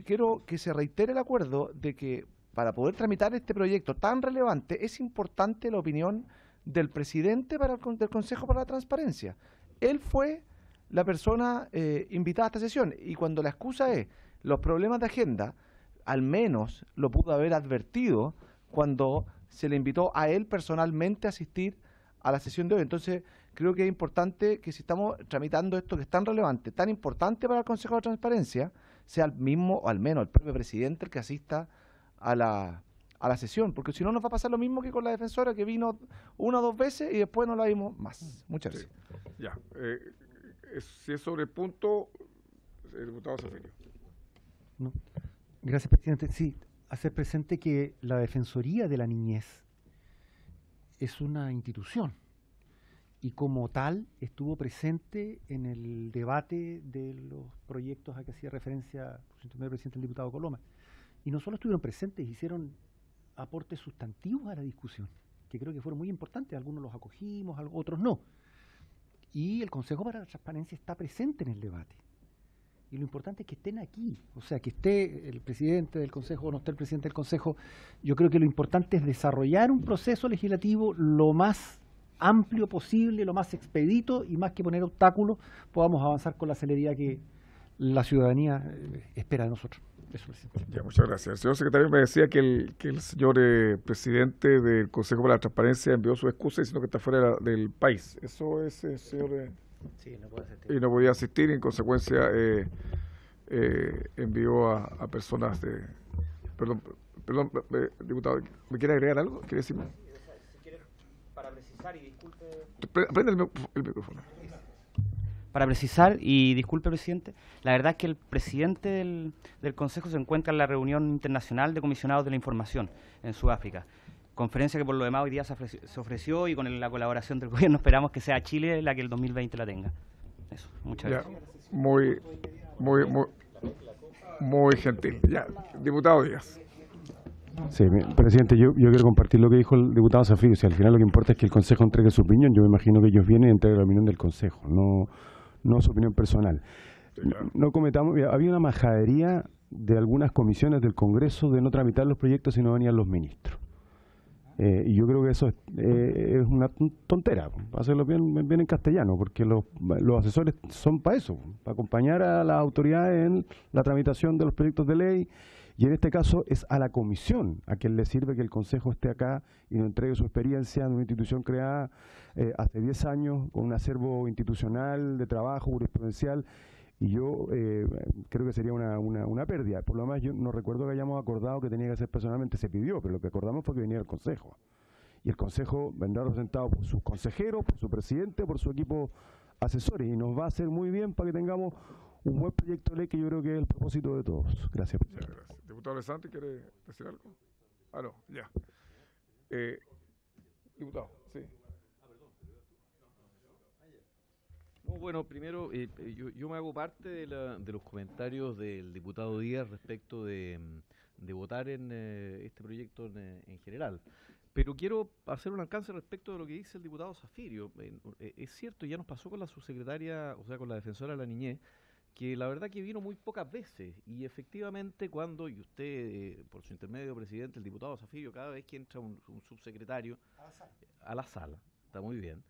quiero que se reitere el acuerdo de que para poder tramitar este proyecto tan relevante es importante la opinión del presidente del Consejo para la Transparencia. Él fue la persona invitada a esta sesión, y cuando la excusa es los problemas de agenda, al menos lo pudo haber advertido cuando se le invitó a él personalmente a asistir a la sesión de hoy. Entonces, creo que es importante que si estamos tramitando esto que es tan relevante, tan importante para el Consejo de Transparencia, sea el mismo, o al menos el propio presidente, el que asista a la sesión, porque si no nos va a pasar lo mismo que con la defensora, que vino 1 o 2 veces y después no la vimos más. Muchas gracias. Sí. Ya, si es sobre el punto, el diputado Zafirio. No. Gracias, presidente. Sí, hacer presente que la Defensoría de la Niñez es una institución y como tal estuvo presente en el debate de los proyectos a que hacía referencia el presidente el diputado Coloma. Y no solo estuvieron presentes, hicieron aportes sustantivos a la discusión, que creo que fueron muy importantes. Algunos los acogimos, otros no. Y el Consejo para la Transparencia está presente en el debate. Y lo importante es que estén aquí, o sea, que esté el presidente del Consejo o no esté el presidente del Consejo. Yo creo que lo importante es desarrollar un proceso legislativo lo más amplio posible, lo más expedito, y más que poner obstáculos, podamos avanzar con la celeridad que la ciudadanía espera de nosotros. Eso, presidente. Ya, muchas gracias. El señor secretario me decía que el señor presidente del Consejo para la Transparencia envió su excusa diciendo que está fuera del país. Eso es, señor... Sí, no puede asistir. Y no podía asistir, y en consecuencia envió a personas de... Perdón, diputado, ¿me quiere agregar algo? ¿Quiere decirme? Si quiere, para precisar y disculpe... Prende el micrófono. Para precisar y disculpe, presidente, la verdad es que el presidente del Consejo se encuentra en la reunión internacional de comisionados de la información en Sudáfrica. Conferencia que por lo demás hoy día se ofreció, y con la colaboración del gobierno esperamos que sea Chile la que el 2020 la tenga. Eso, muchas gracias. Muy gentil. Ya, diputado Díaz. Sí, presidente, yo quiero compartir lo que dijo el diputado Zafirio. Si al final lo que importa es que el Consejo entregue su opinión, yo me imagino que ellos vienen a entregar la opinión del Consejo, no su opinión personal. No cometamos, había una majadería de algunas comisiones del Congreso de no tramitar los proyectos si no venían los ministros. Y yo creo que eso es una tontera, para hacerlo bien en castellano, porque los asesores son para eso, para acompañar a las autoridades en la tramitación de los proyectos de ley, y en este caso es a la comisión a quien le sirve que el Consejo esté acá y nos entregue su experiencia en una institución creada hace 10 años, con un acervo institucional de trabajo jurisprudencial. Y yo creo que sería una pérdida. Por lo demás, yo no recuerdo que hayamos acordado que tenía que ser personalmente, se pidió, pero lo que acordamos fue que viniera el Consejo. Y el Consejo vendrá representado por sus consejeros, por su presidente, por su equipo asesores, y nos va a hacer muy bien para que tengamos un buen proyecto de ley, que yo creo que es el propósito de todos. Gracias. Muchas gracias. Diputado Alessandri, ¿quiere decir algo? Ah, no, ya. Diputado, sí. Bueno, primero, yo me hago parte de los comentarios del diputado Díaz respecto de votar en este proyecto en general. Pero quiero hacer un alcance respecto de lo que dice el diputado Zafirio. Es cierto, ya nos pasó con la subsecretaria, o sea, con la defensora de la niñez, que la verdad que vino muy pocas veces. Y efectivamente cuando, y usted, por su intermedio, presidente, el diputado Zafirio, cada vez que entra un subsecretario a la sala, está muy bien.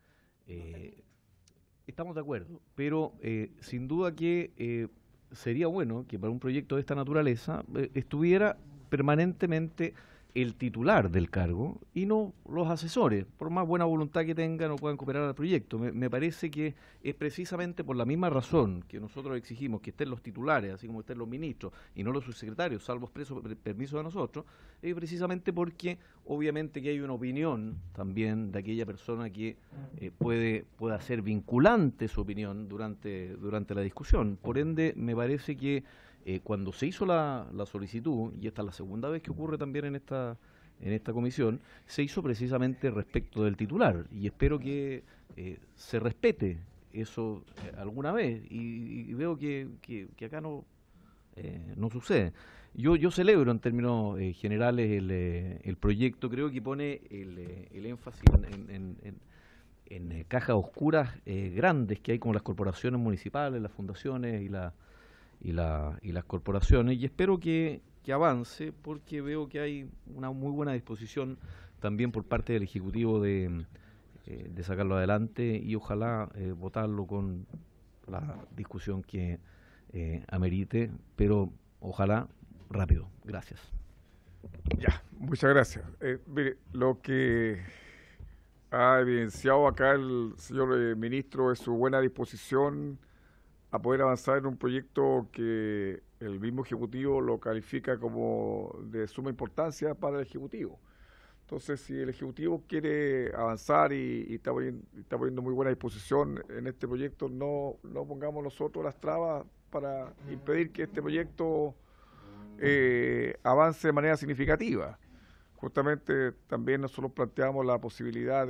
Estamos de acuerdo, pero sin duda que sería bueno que para un proyecto de esta naturaleza estuviera permanentemente el titular del cargo y no los asesores, por más buena voluntad que tengan o puedan cooperar al proyecto. Me parece que es precisamente por la misma razón que nosotros exigimos que estén los titulares, así como estén los ministros, y no los subsecretarios, salvo expreso permiso de nosotros, es precisamente porque obviamente que hay una opinión también de aquella persona que pueda ser vinculante su opinión durante la discusión. Por ende, me parece que cuando se hizo la solicitud, y esta es la segunda vez que ocurre también en esta comisión, se hizo precisamente respecto del titular, y espero que se respete eso alguna vez, y veo que acá no sucede. Yo celebro en términos generales el proyecto, creo que pone el énfasis en cajas oscuras grandes que hay como las corporaciones municipales, las fundaciones y las corporaciones, y espero que avance, porque veo que hay una muy buena disposición también por parte del Ejecutivo de sacarlo adelante, y ojalá votarlo con la discusión que amerite, pero ojalá rápido. Gracias. Ya, muchas gracias. Mire, lo que ha evidenciado acá el señor ministro es su buena disposición a poder avanzar en un proyecto que el mismo Ejecutivo lo califica como de suma importancia para el Ejecutivo. Entonces, si el Ejecutivo quiere avanzar y está poniendo muy buena disposición en este proyecto, no pongamos nosotros las trabas para impedir que este proyecto avance de manera significativa. Justamente también nosotros planteamos la posibilidad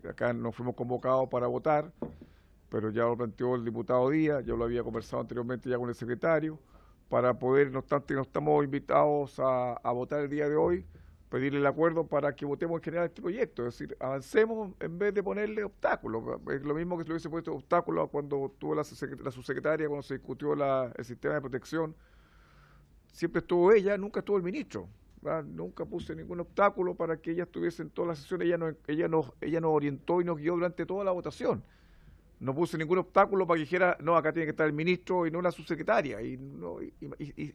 acá nos fuimos convocados para votar, pero ya lo planteó el diputado Díaz, yo lo había conversado anteriormente ya con el secretario, para poder, no obstante, no estamos invitados a votar el día de hoy, pedirle el acuerdo para que votemos en general este proyecto, es decir, avancemos en vez de ponerle obstáculos. Es lo mismo que se le hubiese puesto obstáculos cuando tuvo la subsecretaria, cuando se discutió el sistema de protección. Siempre estuvo ella, nunca estuvo el ministro, ¿verdad? Nunca puse ningún obstáculo para que ella estuviese en todas las sesiones. Ella nos orientó y nos guió durante toda la votación. No puse ningún obstáculo para que dijera, no, acá tiene que estar el ministro y no la subsecretaria. Y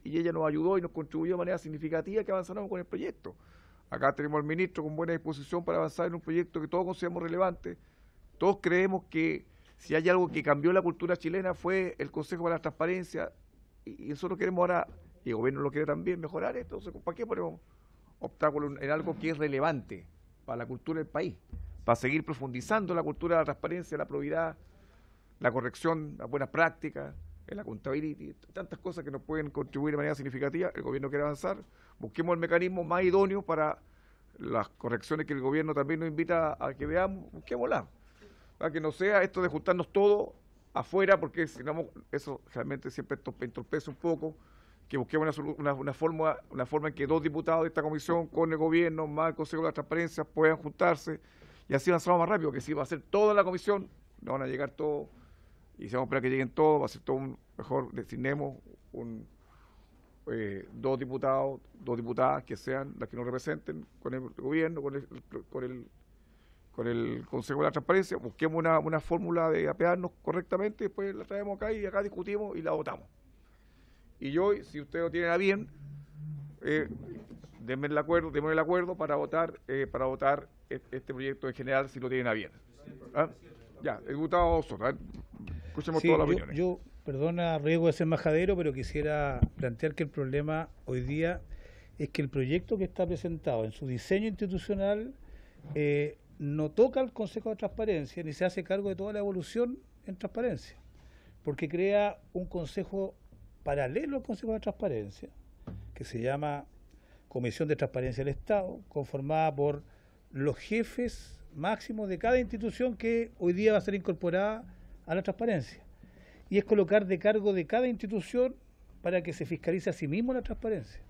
ella nos ayudó y nos contribuyó de manera significativa que avanzáramos con el proyecto. Acá tenemos al ministro con buena disposición para avanzar en un proyecto que todos consideramos relevante. Todos creemos que si hay algo que cambió la cultura chilena fue el Consejo para la Transparencia, y nosotros queremos ahora, y el gobierno lo quiere también, mejorar esto. Entonces, ¿para qué ponemos obstáculos en algo que es relevante para la cultura del país? Para seguir profundizando la cultura de la transparencia, la probidad, la corrección, las buenas prácticas, la contabilidad, tantas cosas que nos pueden contribuir de manera significativa. El gobierno quiere avanzar, busquemos el mecanismo más idóneo para las correcciones que el gobierno también nos invita a que veamos, busquémosla, para que no sea esto de juntarnos todos afuera, porque si no, eso realmente siempre entorpece un poco, que busquemos una forma en que dos diputados de esta comisión con el gobierno más el Consejo de la Transparencia puedan juntarse, y así avanzamos más rápido, que si va a ser toda la comisión, no van a llegar todos, y si vamos a esperar que lleguen todos, va a ser todo mejor designemos dos diputados, dos diputadas que sean las que nos representen con el gobierno, con el Consejo de la Transparencia, busquemos una fórmula de apearnos correctamente, después la traemos acá y acá discutimos y la votamos. Y yo, si ustedes lo tienen a bien, denme el acuerdo para votar este proyecto en general, si lo tienen a bien. ¿Ah? Ya, el diputado Soto, escuchemos todas las opiniones. Yo, perdona, riesgo de ser majadero, pero quisiera plantear que el problema hoy día es que el proyecto que está presentado en su diseño institucional no toca al Consejo de Transparencia ni se hace cargo de toda la evolución en transparencia, porque crea un consejo paralelo al Consejo de Transparencia, que se llama Comisión de Transparencia del Estado, conformada por los jefes máximos de cada institución que hoy día va a ser incorporada a la transparencia. Y es colocar de cargo de cada institución para que se fiscalice a sí mismo la transparencia.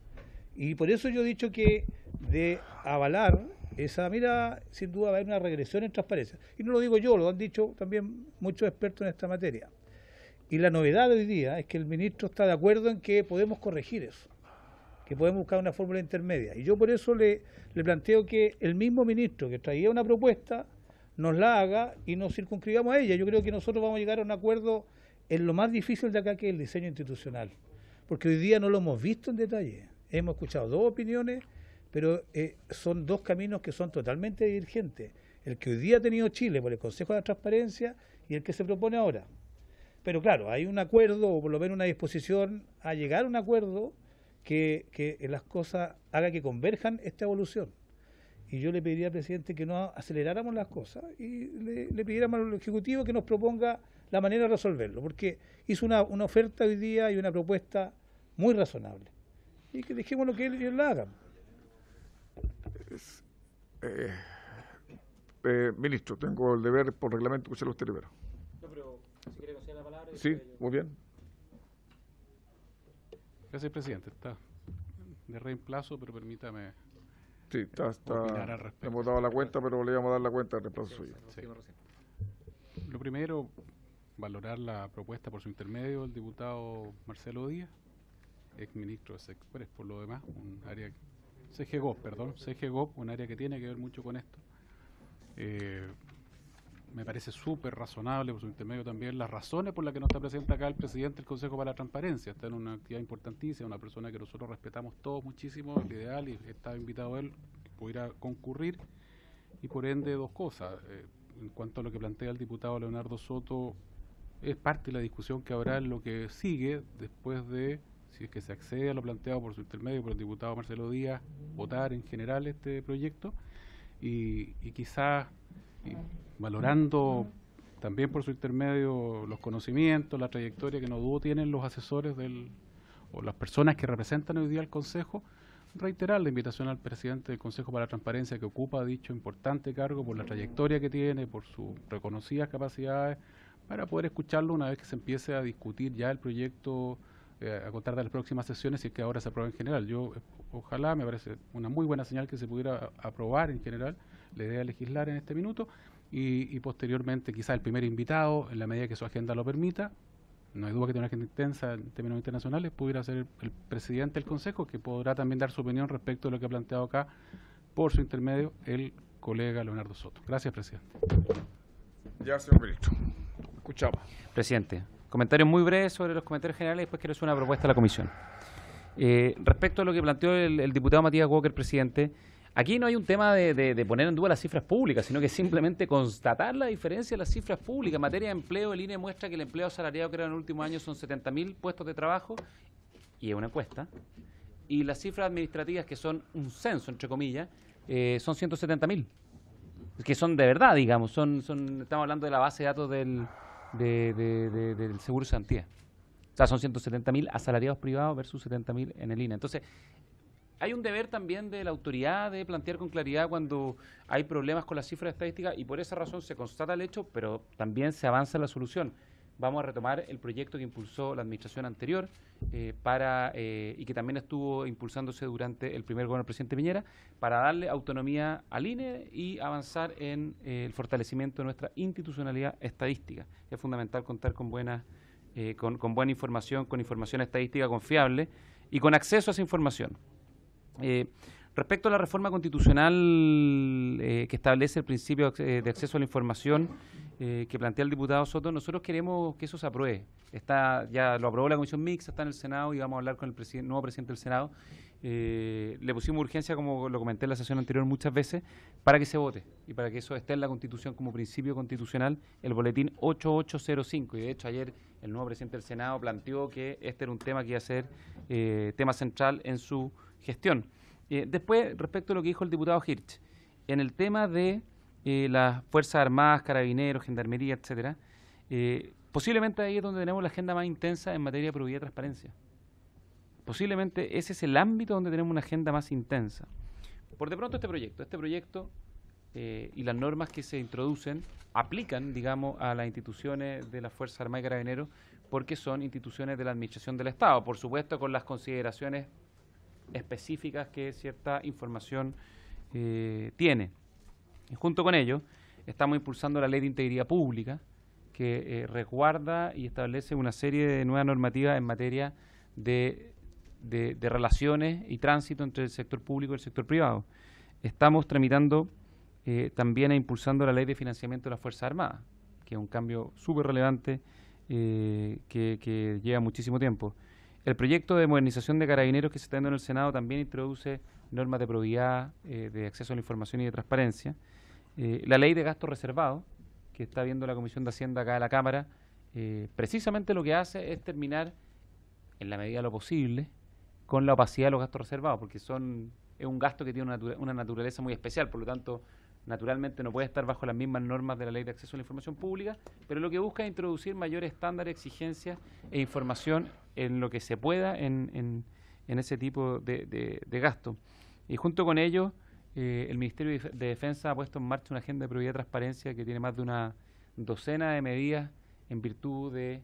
Y por eso yo he dicho que de avalar esa, mira, sin duda va a haber una regresión en transparencia. Y no lo digo yo, lo han dicho también muchos expertos en esta materia. Y la novedad de hoy día es que el ministro está de acuerdo en que podemos corregir eso, que podemos buscar una fórmula intermedia. Y yo por eso le planteo que el mismo ministro que traía una propuesta nos la haga y nos circunscribamos a ella. Yo creo que nosotros vamos a llegar a un acuerdo en lo más difícil de acá, que es el diseño institucional, porque hoy día no lo hemos visto en detalle. Hemos escuchado dos opiniones, pero son dos caminos que son totalmente divergentes. El que hoy día ha tenido Chile por el Consejo de la Transparencia y el que se propone ahora. Pero claro, hay un acuerdo, o por lo menos una disposición a llegar a un acuerdo que las cosas haga que converjan esta evolución. Y yo le pediría al presidente que no aceleráramos las cosas y le pidiéramos al Ejecutivo que nos proponga la manera de resolverlo, porque hizo una oferta hoy día y una propuesta muy razonable. Y que dejémoslo que ellos la hagan. Ministro, tengo el deber por reglamento escuchar a usted primero. No, pero si quiere conceder la palabra... Sí, muy bien. Gracias, presidente. Está de reemplazo, pero permítame... Sí, está. Opinar al respecto. Hemos dado la cuenta, pero le íbamos a dar la cuenta del reemplazo suyo. Sí. Lo primero, valorar la propuesta por su intermedio del diputado Marcelo Díaz, ex ministro de Sexpress, por lo demás, un área... CGGOP, un área que tiene que ver mucho con esto. Me parece súper razonable por su intermedio también las razones por las que no está presente acá el presidente del Consejo para la Transparencia. Está en una actividad importantísima, una persona que nosotros respetamos todos muchísimo, el ideal, y estaba invitado él que pudiera concurrir. Y por ende, dos cosas. En cuanto a lo que plantea el diputado Leonardo Soto, es parte de la discusión que habrá en lo que sigue después de, si es que se accede a lo planteado por su intermedio, por el diputado Marcelo Díaz, votar en general este proyecto. Y quizás valorando también por su intermedio los conocimientos, la trayectoria que no dudo tienen los asesores o las personas que representan hoy día al Consejo, reiterar la invitación al presidente del Consejo para la Transparencia, que ocupa dicho importante cargo por la trayectoria que tiene, por sus reconocidas capacidades, para poder escucharlo una vez que se empiece a discutir ya el proyecto a contar de las próximas sesiones, si es que ahora se aprueba en general. Yo ojalá, me parece una muy buena señal que se pudiera aprobar en general la idea de legislar en este minuto y posteriormente quizás el primer invitado, en la medida que su agenda lo permita, no hay duda que tiene una agenda intensa en términos internacionales, pudiera ser el presidente del Consejo, que podrá también dar su opinión respecto de lo que ha planteado acá por su intermedio el colega Leonardo Soto. Gracias, presidente. Ya, señor ministro. Escuchamos. Presidente, comentarios muy breves sobre los comentarios generales y después quiero hacer una propuesta a la comisión. Respecto a lo que planteó el diputado Matías Walker, presidente, aquí no hay un tema de poner en duda las cifras públicas, sino que simplemente constatar la diferencia de las cifras públicas. En materia de empleo, el INE muestra que el empleo asalariado creado en el último año son 70.000 puestos de trabajo, y es una encuesta, y las cifras administrativas, que son un censo, entre comillas, son 170.000, que son de verdad, digamos, estamos hablando de la base de datos del Seguro de Cesantía. O sea, son 170.000 asalariados privados versus 70.000 en el INE. Entonces, hay un deber también de la autoridad de plantear con claridad cuando hay problemas con las cifras estadísticas, y por esa razón se constata el hecho, pero también se avanza en la solución. Vamos a retomar el proyecto que impulsó la administración anterior y que también estuvo impulsándose durante el primer gobierno del presidente Piñera, para darle autonomía al INE y avanzar en el fortalecimiento de nuestra institucionalidad estadística. Es fundamental contar con buena información, con información estadística confiable y con acceso a esa información. Respecto a la reforma constitucional que establece el principio de acceso a la información que plantea el diputado Soto, nosotros queremos que eso se apruebe. Ya lo aprobó la Comisión Mixta, está en el Senado y vamos a hablar con el nuevo presidente del Senado. Le pusimos urgencia, como lo comenté en la sesión anterior muchas veces, para que se vote y para que eso esté en la Constitución como principio constitucional, el boletín 8805. Y de hecho ayer el nuevo presidente del Senado planteó que este era un tema que iba a ser tema central en su gestión. Después, respecto a lo que dijo el diputado Hirsch, en el tema de las Fuerzas Armadas, Carabineros, Gendarmería, etcétera, posiblemente ahí es donde tenemos la agenda más intensa en materia de probidad y transparencia. Posiblemente ese es el ámbito donde tenemos una agenda más intensa. Por de pronto este proyecto y las normas que se introducen aplican, digamos, a las instituciones de las Fuerzas Armadas y Carabineros, porque son instituciones de la Administración del Estado, por supuesto con las consideraciones específicas que cierta información tiene. Y junto con ello, estamos impulsando la Ley de Integridad Pública, que resguarda y establece una serie de nuevas normativas en materia de relaciones y tránsito entre el sector público y el sector privado. Estamos tramitando también e impulsando la Ley de Financiamiento de las Fuerzas Armadas, que es un cambio súper relevante que lleva muchísimo tiempo. El proyecto de modernización de Carabineros que se está dando en el Senado también introduce normas de probidad, de acceso a la información y de transparencia. La ley de gastos reservados, que está viendo la Comisión de Hacienda acá de la Cámara, precisamente lo que hace es terminar, en la medida de lo posible, con la opacidad de los gastos reservados, porque es un gasto que tiene una naturaleza muy especial, por lo tanto, naturalmente no puede estar bajo las mismas normas de la Ley de Acceso a la Información Pública, pero lo que busca es introducir mayores estándares, exigencias e información en lo que se pueda en ese tipo de gasto. Y junto con ello, el Ministerio de Defensa ha puesto en marcha una agenda de probidad y transparencia que tiene más de una docena de medidas en virtud de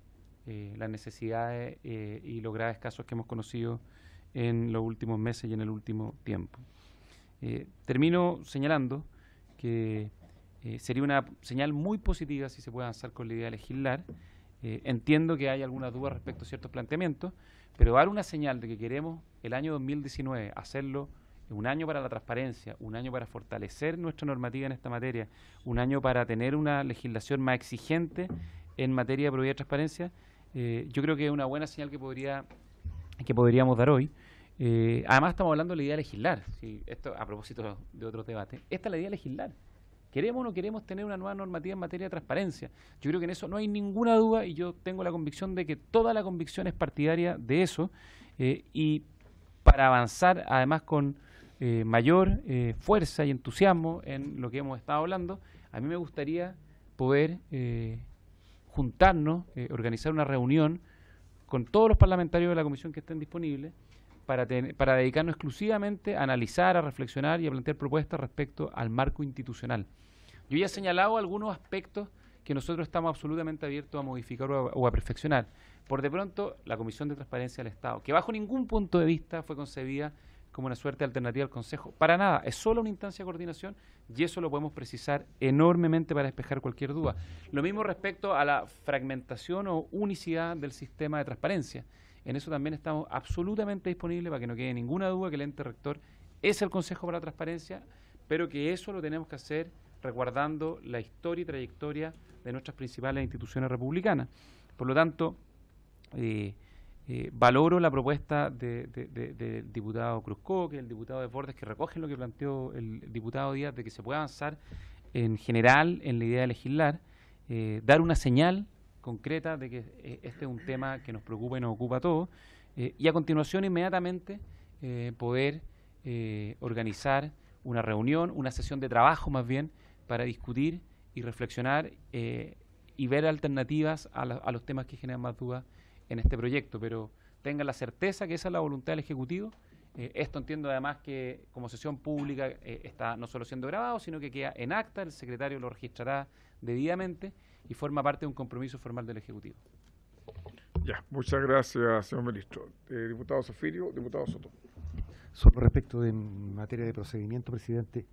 las necesidades y los graves casos que hemos conocido en los últimos meses y en el último tiempo. Termino señalando que sería una señal muy positiva si se puede avanzar con la idea de legislar. Entiendo que hay algunas dudas respecto a ciertos planteamientos, pero dar una señal de que queremos el año 2019 hacerlo un año para la transparencia, un año para fortalecer nuestra normativa en esta materia, un año para tener una legislación más exigente en materia de probidad y transparencia, yo creo que es una buena señal que podríamos dar hoy. Además estamos hablando de la idea de legislar, ¿sí? Esto a propósito de otros debates. Esta es la idea de legislar. ¿Queremos o no queremos tener una nueva normativa en materia de transparencia? Yo creo que en eso no hay ninguna duda y yo tengo la convicción de que toda la convicción es partidaria de eso y para avanzar además con mayor fuerza y entusiasmo en lo que hemos estado hablando, a mí me gustaría poder juntarnos, organizar una reunión con todos los parlamentarios de la comisión que estén disponibles para dedicarnos exclusivamente a analizar, a reflexionar y a plantear propuestas respecto al marco institucional. Yo ya he señalado algunos aspectos que nosotros estamos absolutamente abiertos a modificar o a perfeccionar. Por de pronto, la Comisión de Transparencia del Estado, que bajo ningún punto de vista fue concebida como una suerte de alternativa al Consejo. Para nada, es solo una instancia de coordinación y eso lo podemos precisar enormemente para despejar cualquier duda. Lo mismo respecto a la fragmentación o unicidad del sistema de transparencia. En eso también estamos absolutamente disponibles para que no quede ninguna duda que el ente rector es el Consejo para la Transparencia, pero que eso lo tenemos que hacer resguardando la historia y trayectoria de nuestras principales instituciones republicanas. Por lo tanto, valoro la propuesta del diputado Cruzco, que el diputado Desbordes, que recogen lo que planteó el diputado Díaz, de que se pueda avanzar en general en la idea de legislar, dar una señal concreta de que este es un tema que nos preocupa y nos ocupa a todos, y a continuación inmediatamente poder organizar una reunión, una sesión de trabajo más bien, para discutir y reflexionar y ver alternativas a los temas que generan más dudas en este proyecto, pero tengan la certeza que esa es la voluntad del Ejecutivo. Esto entiendo además que como sesión pública está no solo siendo grabado, sino que queda en acta, el secretario lo registrará debidamente y forma parte de un compromiso formal del Ejecutivo. Ya, muchas gracias, señor ministro. Diputado Zafirio, diputado Soto. Solo respecto de materia de procedimiento, presidente,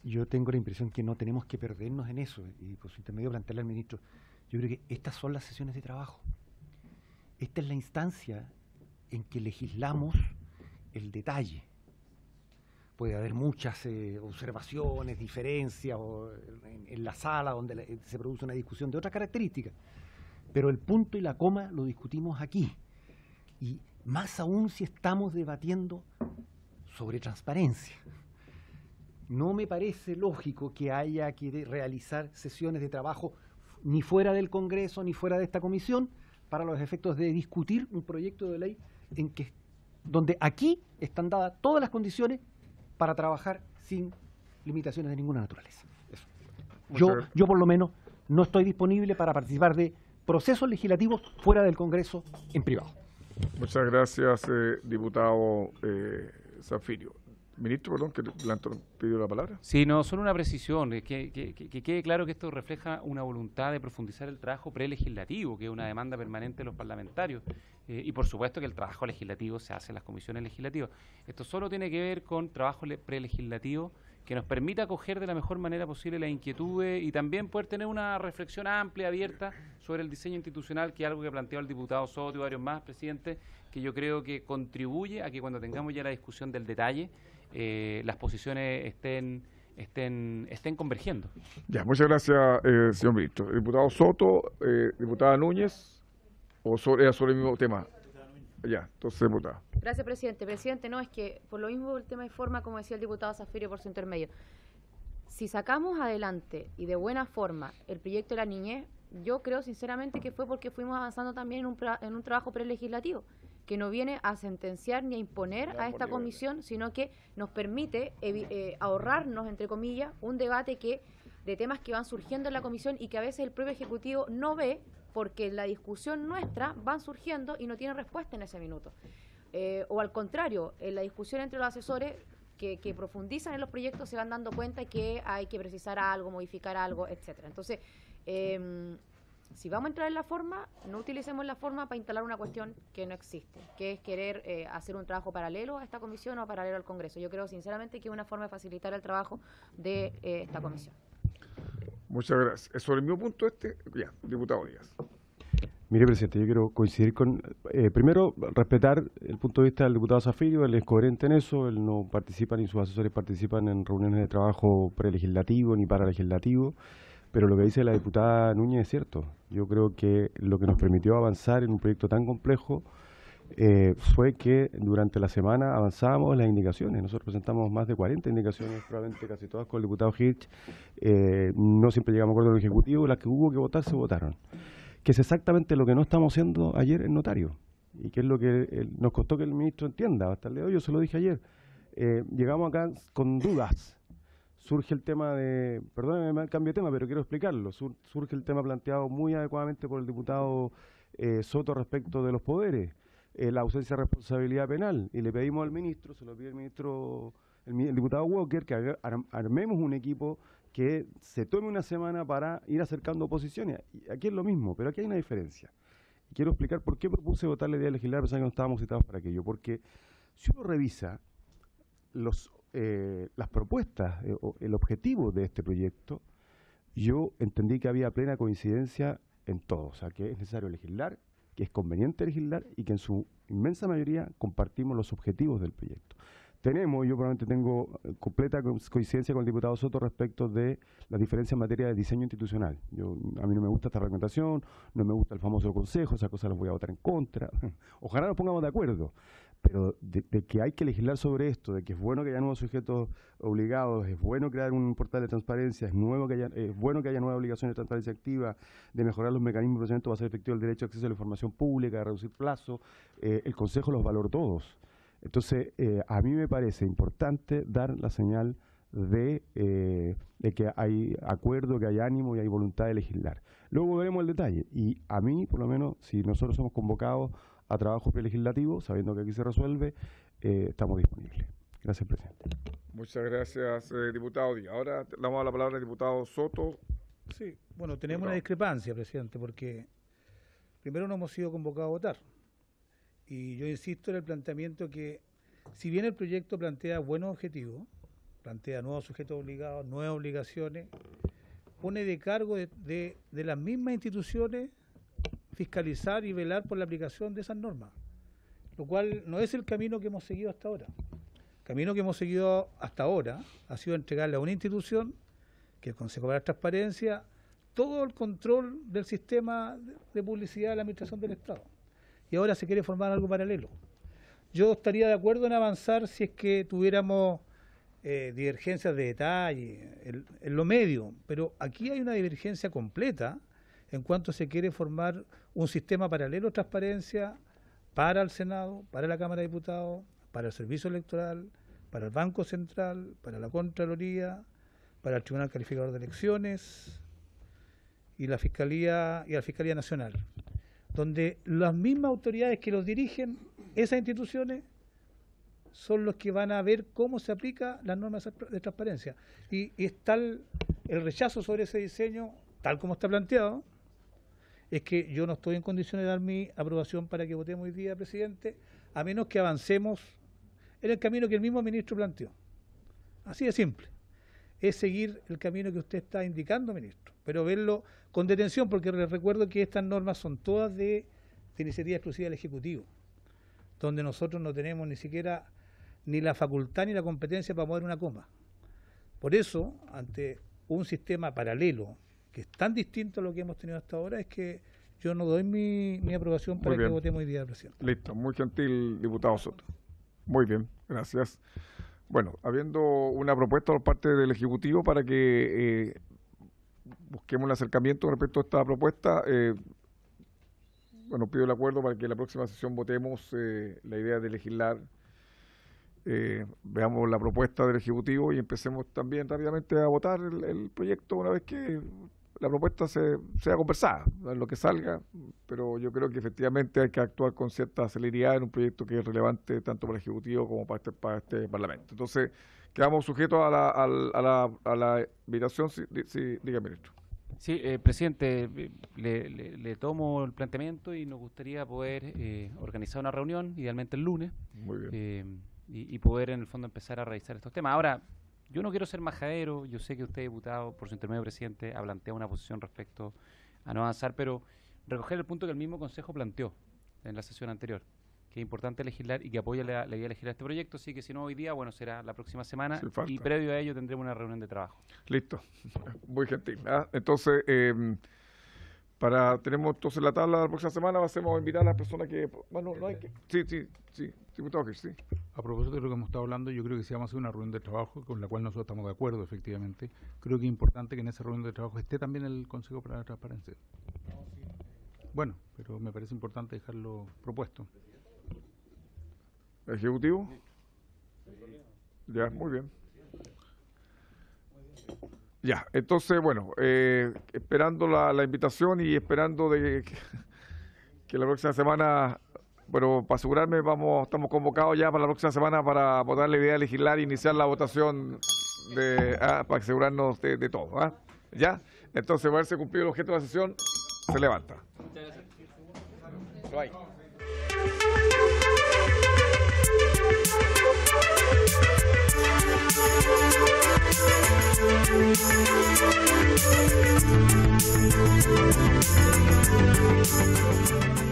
yo tengo la impresión que no tenemos que perdernos en eso y por su intermedio plantearle al ministro, yo creo que estas son las sesiones de trabajo. Esta es la instancia en que legislamos el detalle. Puede haber muchas observaciones, diferencias en la sala donde se produce una discusión de otras características, pero el punto y la coma lo discutimos aquí. Y más aún si estamos debatiendo sobre transparencia. No me parece lógico que haya que realizar sesiones de trabajo ni fuera del Congreso ni fuera de esta comisión para los efectos de discutir un proyecto de ley donde aquí están dadas todas las condiciones para trabajar sin limitaciones de ninguna naturaleza. Eso. Yo por lo menos no estoy disponible para participar de procesos legislativos fuera del Congreso en privado. Muchas gracias, diputado Zafirio. Ministro, perdón, que pidió la palabra. Sí, no, solo una precisión, que quede claro que esto refleja una voluntad de profundizar el trabajo prelegislativo, que es una demanda permanente de los parlamentarios, y por supuesto que el trabajo legislativo se hace en las comisiones legislativas. Esto solo tiene que ver con trabajo prelegislativo que nos permita acoger de la mejor manera posible las inquietudes y también poder tener una reflexión amplia, abierta, sobre el diseño institucional, que es algo que planteó el diputado Soto y varios más, presidente, que yo creo que contribuye a que cuando tengamos ya la discusión del detalle, las posiciones estén convergiendo. Ya, muchas gracias, señor ministro. Diputado Soto, diputada Núñez, ¿o era sobre el mismo tema? Ya, entonces, diputada. Gracias, presidente. Presidente, no, es que por lo mismo el tema de forma, como decía el diputado Zafirio por su intermedio, si sacamos adelante y de buena forma el proyecto de la niñez, yo creo sinceramente que fue porque fuimos avanzando también en un trabajo prelegislativo, que no viene a sentenciar ni a imponer a esta comisión, sino que nos permite ahorrarnos, entre comillas, un debate de temas que van surgiendo en la comisión y que a veces el propio Ejecutivo no ve, porque la discusión nuestra van surgiendo y no tiene respuesta en ese minuto. O al contrario, en la discusión entre los asesores que profundizan en los proyectos se van dando cuenta que hay que precisar algo, modificar algo, etcétera. Entonces, si vamos a entrar en la forma, no utilicemos la forma para instalar una cuestión que no existe, que es querer hacer un trabajo paralelo a esta comisión o paralelo al Congreso. Yo creo sinceramente que es una forma de facilitar el trabajo de esta comisión. Muchas gracias. Sobre el mismo punto ya, diputado Díaz. Mire, presidente, yo quiero coincidir con, primero, respetar el punto de vista del diputado Zafirio. Él es coherente en eso, él no participa ni sus asesores participan en reuniones de trabajo prelegislativo ni paralegislativo, pero lo que dice la diputada Núñez es cierto. Yo creo que lo que nos permitió avanzar en un proyecto tan complejo fue que durante la semana avanzábamos en las indicaciones. Nosotros presentamos más de 40 indicaciones, probablemente casi todas con el diputado Hirsch. No siempre llegamos a acuerdo con el Ejecutivo, las que hubo que votar se votaron. Que es exactamente lo que no estamos haciendo ayer en notario, y que es lo que nos costó que el ministro entienda. Hasta el día de hoy, yo se lo dije ayer, llegamos acá con dudas. Surge el tema de, perdónenme, cambio de tema, pero quiero explicarlo. Surge el tema planteado muy adecuadamente por el diputado Soto respecto de los poderes, la ausencia de responsabilidad penal, y le pedimos al ministro, se lo pide el ministro, el diputado Walker, que armemos un equipo que se tome una semana para ir acercando posiciones. Y aquí es lo mismo, pero aquí hay una diferencia. Y quiero explicar por qué propuse votar la idea legislar, pensando que no estábamos citados para aquello. Porque si uno revisa las propuestas, o el objetivo de este proyecto, yo entendí que había plena coincidencia en todo. O sea, que es necesario legislar, que es conveniente legislar y que en su inmensa mayoría compartimos los objetivos del proyecto. Yo probablemente tengo completa coincidencia con el diputado Soto respecto de las diferencias en materia de diseño institucional. A mí no me gusta esta reglamentación, no me gusta el famoso consejo, esas cosas las voy a votar en contra. Ojalá nos pongamos de acuerdo, pero de que hay que legislar sobre esto, de que es bueno que haya nuevos sujetos obligados, es bueno crear un portal de transparencia, es bueno que haya nuevas obligaciones de transparencia activa, de mejorar los mecanismos de procedimiento para hacer efectivo el derecho a acceso a la información pública, de reducir plazo, el consejo los valoró todos. Entonces, a mí me parece importante dar la señal de que hay acuerdo, que hay ánimo y hay voluntad de legislar. Luego veremos el detalle. Y a mí, por lo menos, si nosotros somos convocados a trabajo prelegislativo, sabiendo que aquí se resuelve, estamos disponibles. Gracias, presidente. Muchas gracias, diputado Díaz. Ahora le damos la palabra al diputado Soto. Sí, bueno, tenemos una discrepancia, presidente, porque primero no hemos sido convocados a votar. Y yo insisto en el planteamiento que, si bien el proyecto plantea buenos objetivos, plantea nuevos sujetos obligados, nuevas obligaciones, pone de cargo de las mismas instituciones fiscalizar y velar por la aplicación de esas normas, lo cual no es el camino que hemos seguido hasta ahora. El camino que hemos seguido hasta ahora ha sido entregarle a una institución, que es el Consejo para la Transparencia, todo el control del sistema de publicidad de la Administración del Estado. Y ahora se quiere formar algo paralelo. Yo estaría de acuerdo en avanzar si es que tuviéramos divergencias de detalle en lo medio, pero aquí hay una divergencia completa en cuanto se quiere formar un sistema paralelo de transparencia para el Senado, para la Cámara de Diputados, para el Servicio Electoral, para el Banco Central, para la Contraloría, para el Tribunal Calificador de Elecciones y la Fiscalía Nacional, donde las mismas autoridades que los dirigen, esas instituciones, son los que van a ver cómo se aplica las normas de transparencia. Y es tal el rechazo sobre ese diseño, tal como está planteado, es que yo no estoy en condiciones de dar mi aprobación para que votemos hoy día, presidente, a menos que avancemos en el camino que el mismo ministro planteó. Así de simple. Es seguir el camino que usted está indicando, ministro, pero verlo con detención, porque les recuerdo que estas normas son todas de iniciativa exclusiva del Ejecutivo, donde nosotros no tenemos ni siquiera ni la facultad ni la competencia para mover una coma. Por eso, ante un sistema paralelo que es tan distinto a lo que hemos tenido hasta ahora, es que yo no doy mi aprobación para que votemos hoy día, presidente. Listo, muy gentil, diputado Soto. Muy bien, gracias. Bueno, habiendo una propuesta por parte del Ejecutivo para que busquemos un acercamiento respecto a esta propuesta, bueno, pido el acuerdo para que en la próxima sesión votemos la idea de legislar, veamos la propuesta del Ejecutivo y empecemos también rápidamente a votar el proyecto una vez que la propuesta sea conversada, lo que salga, pero yo creo que efectivamente hay que actuar con cierta celeridad en un proyecto que es relevante tanto para el Ejecutivo como para este Parlamento. Entonces, quedamos sujetos a la invitación. Sí, diga, ministro. Sí, presidente, le tomo el planteamiento y nos gustaría poder organizar una reunión, idealmente el lunes, muy bien. Y poder en el fondo empezar a revisar estos temas. Ahora, yo no quiero ser majadero, yo sé que usted, diputado, por su intermedio, presidente, ha planteado una posición respecto a no avanzar, pero recoger el punto que el mismo Consejo planteó en la sesión anterior, que es importante legislar y que apoya la idea de legislar este proyecto, así que si no hoy día, bueno, será la próxima semana y previo a ello tendremos una reunión de trabajo. Listo, muy gentil. Entonces, tenemos entonces la tabla de la próxima semana, vamos a invitar a las personas que, bueno, no hay que... Sí, diputado que sí. A propósito de lo que hemos estado hablando, yo creo que si vamos a hacer una reunión de trabajo con la cual nosotros estamos de acuerdo, efectivamente, creo que es importante que en esa reunión de trabajo esté también el Consejo para la Transparencia. Bueno, pero me parece importante dejarlo propuesto. ¿Ejecutivo? Ya, muy bien. Ya, entonces, bueno, esperando la invitación y esperando de que la próxima semana, bueno, para asegurarme, estamos convocados ya para la próxima semana para votar la idea de legislar e iniciar la votación para asegurarnos de todo. ¿Ya? Entonces, para haberse cumplido el objeto de la sesión, se levanta. Lo hay. Thank you.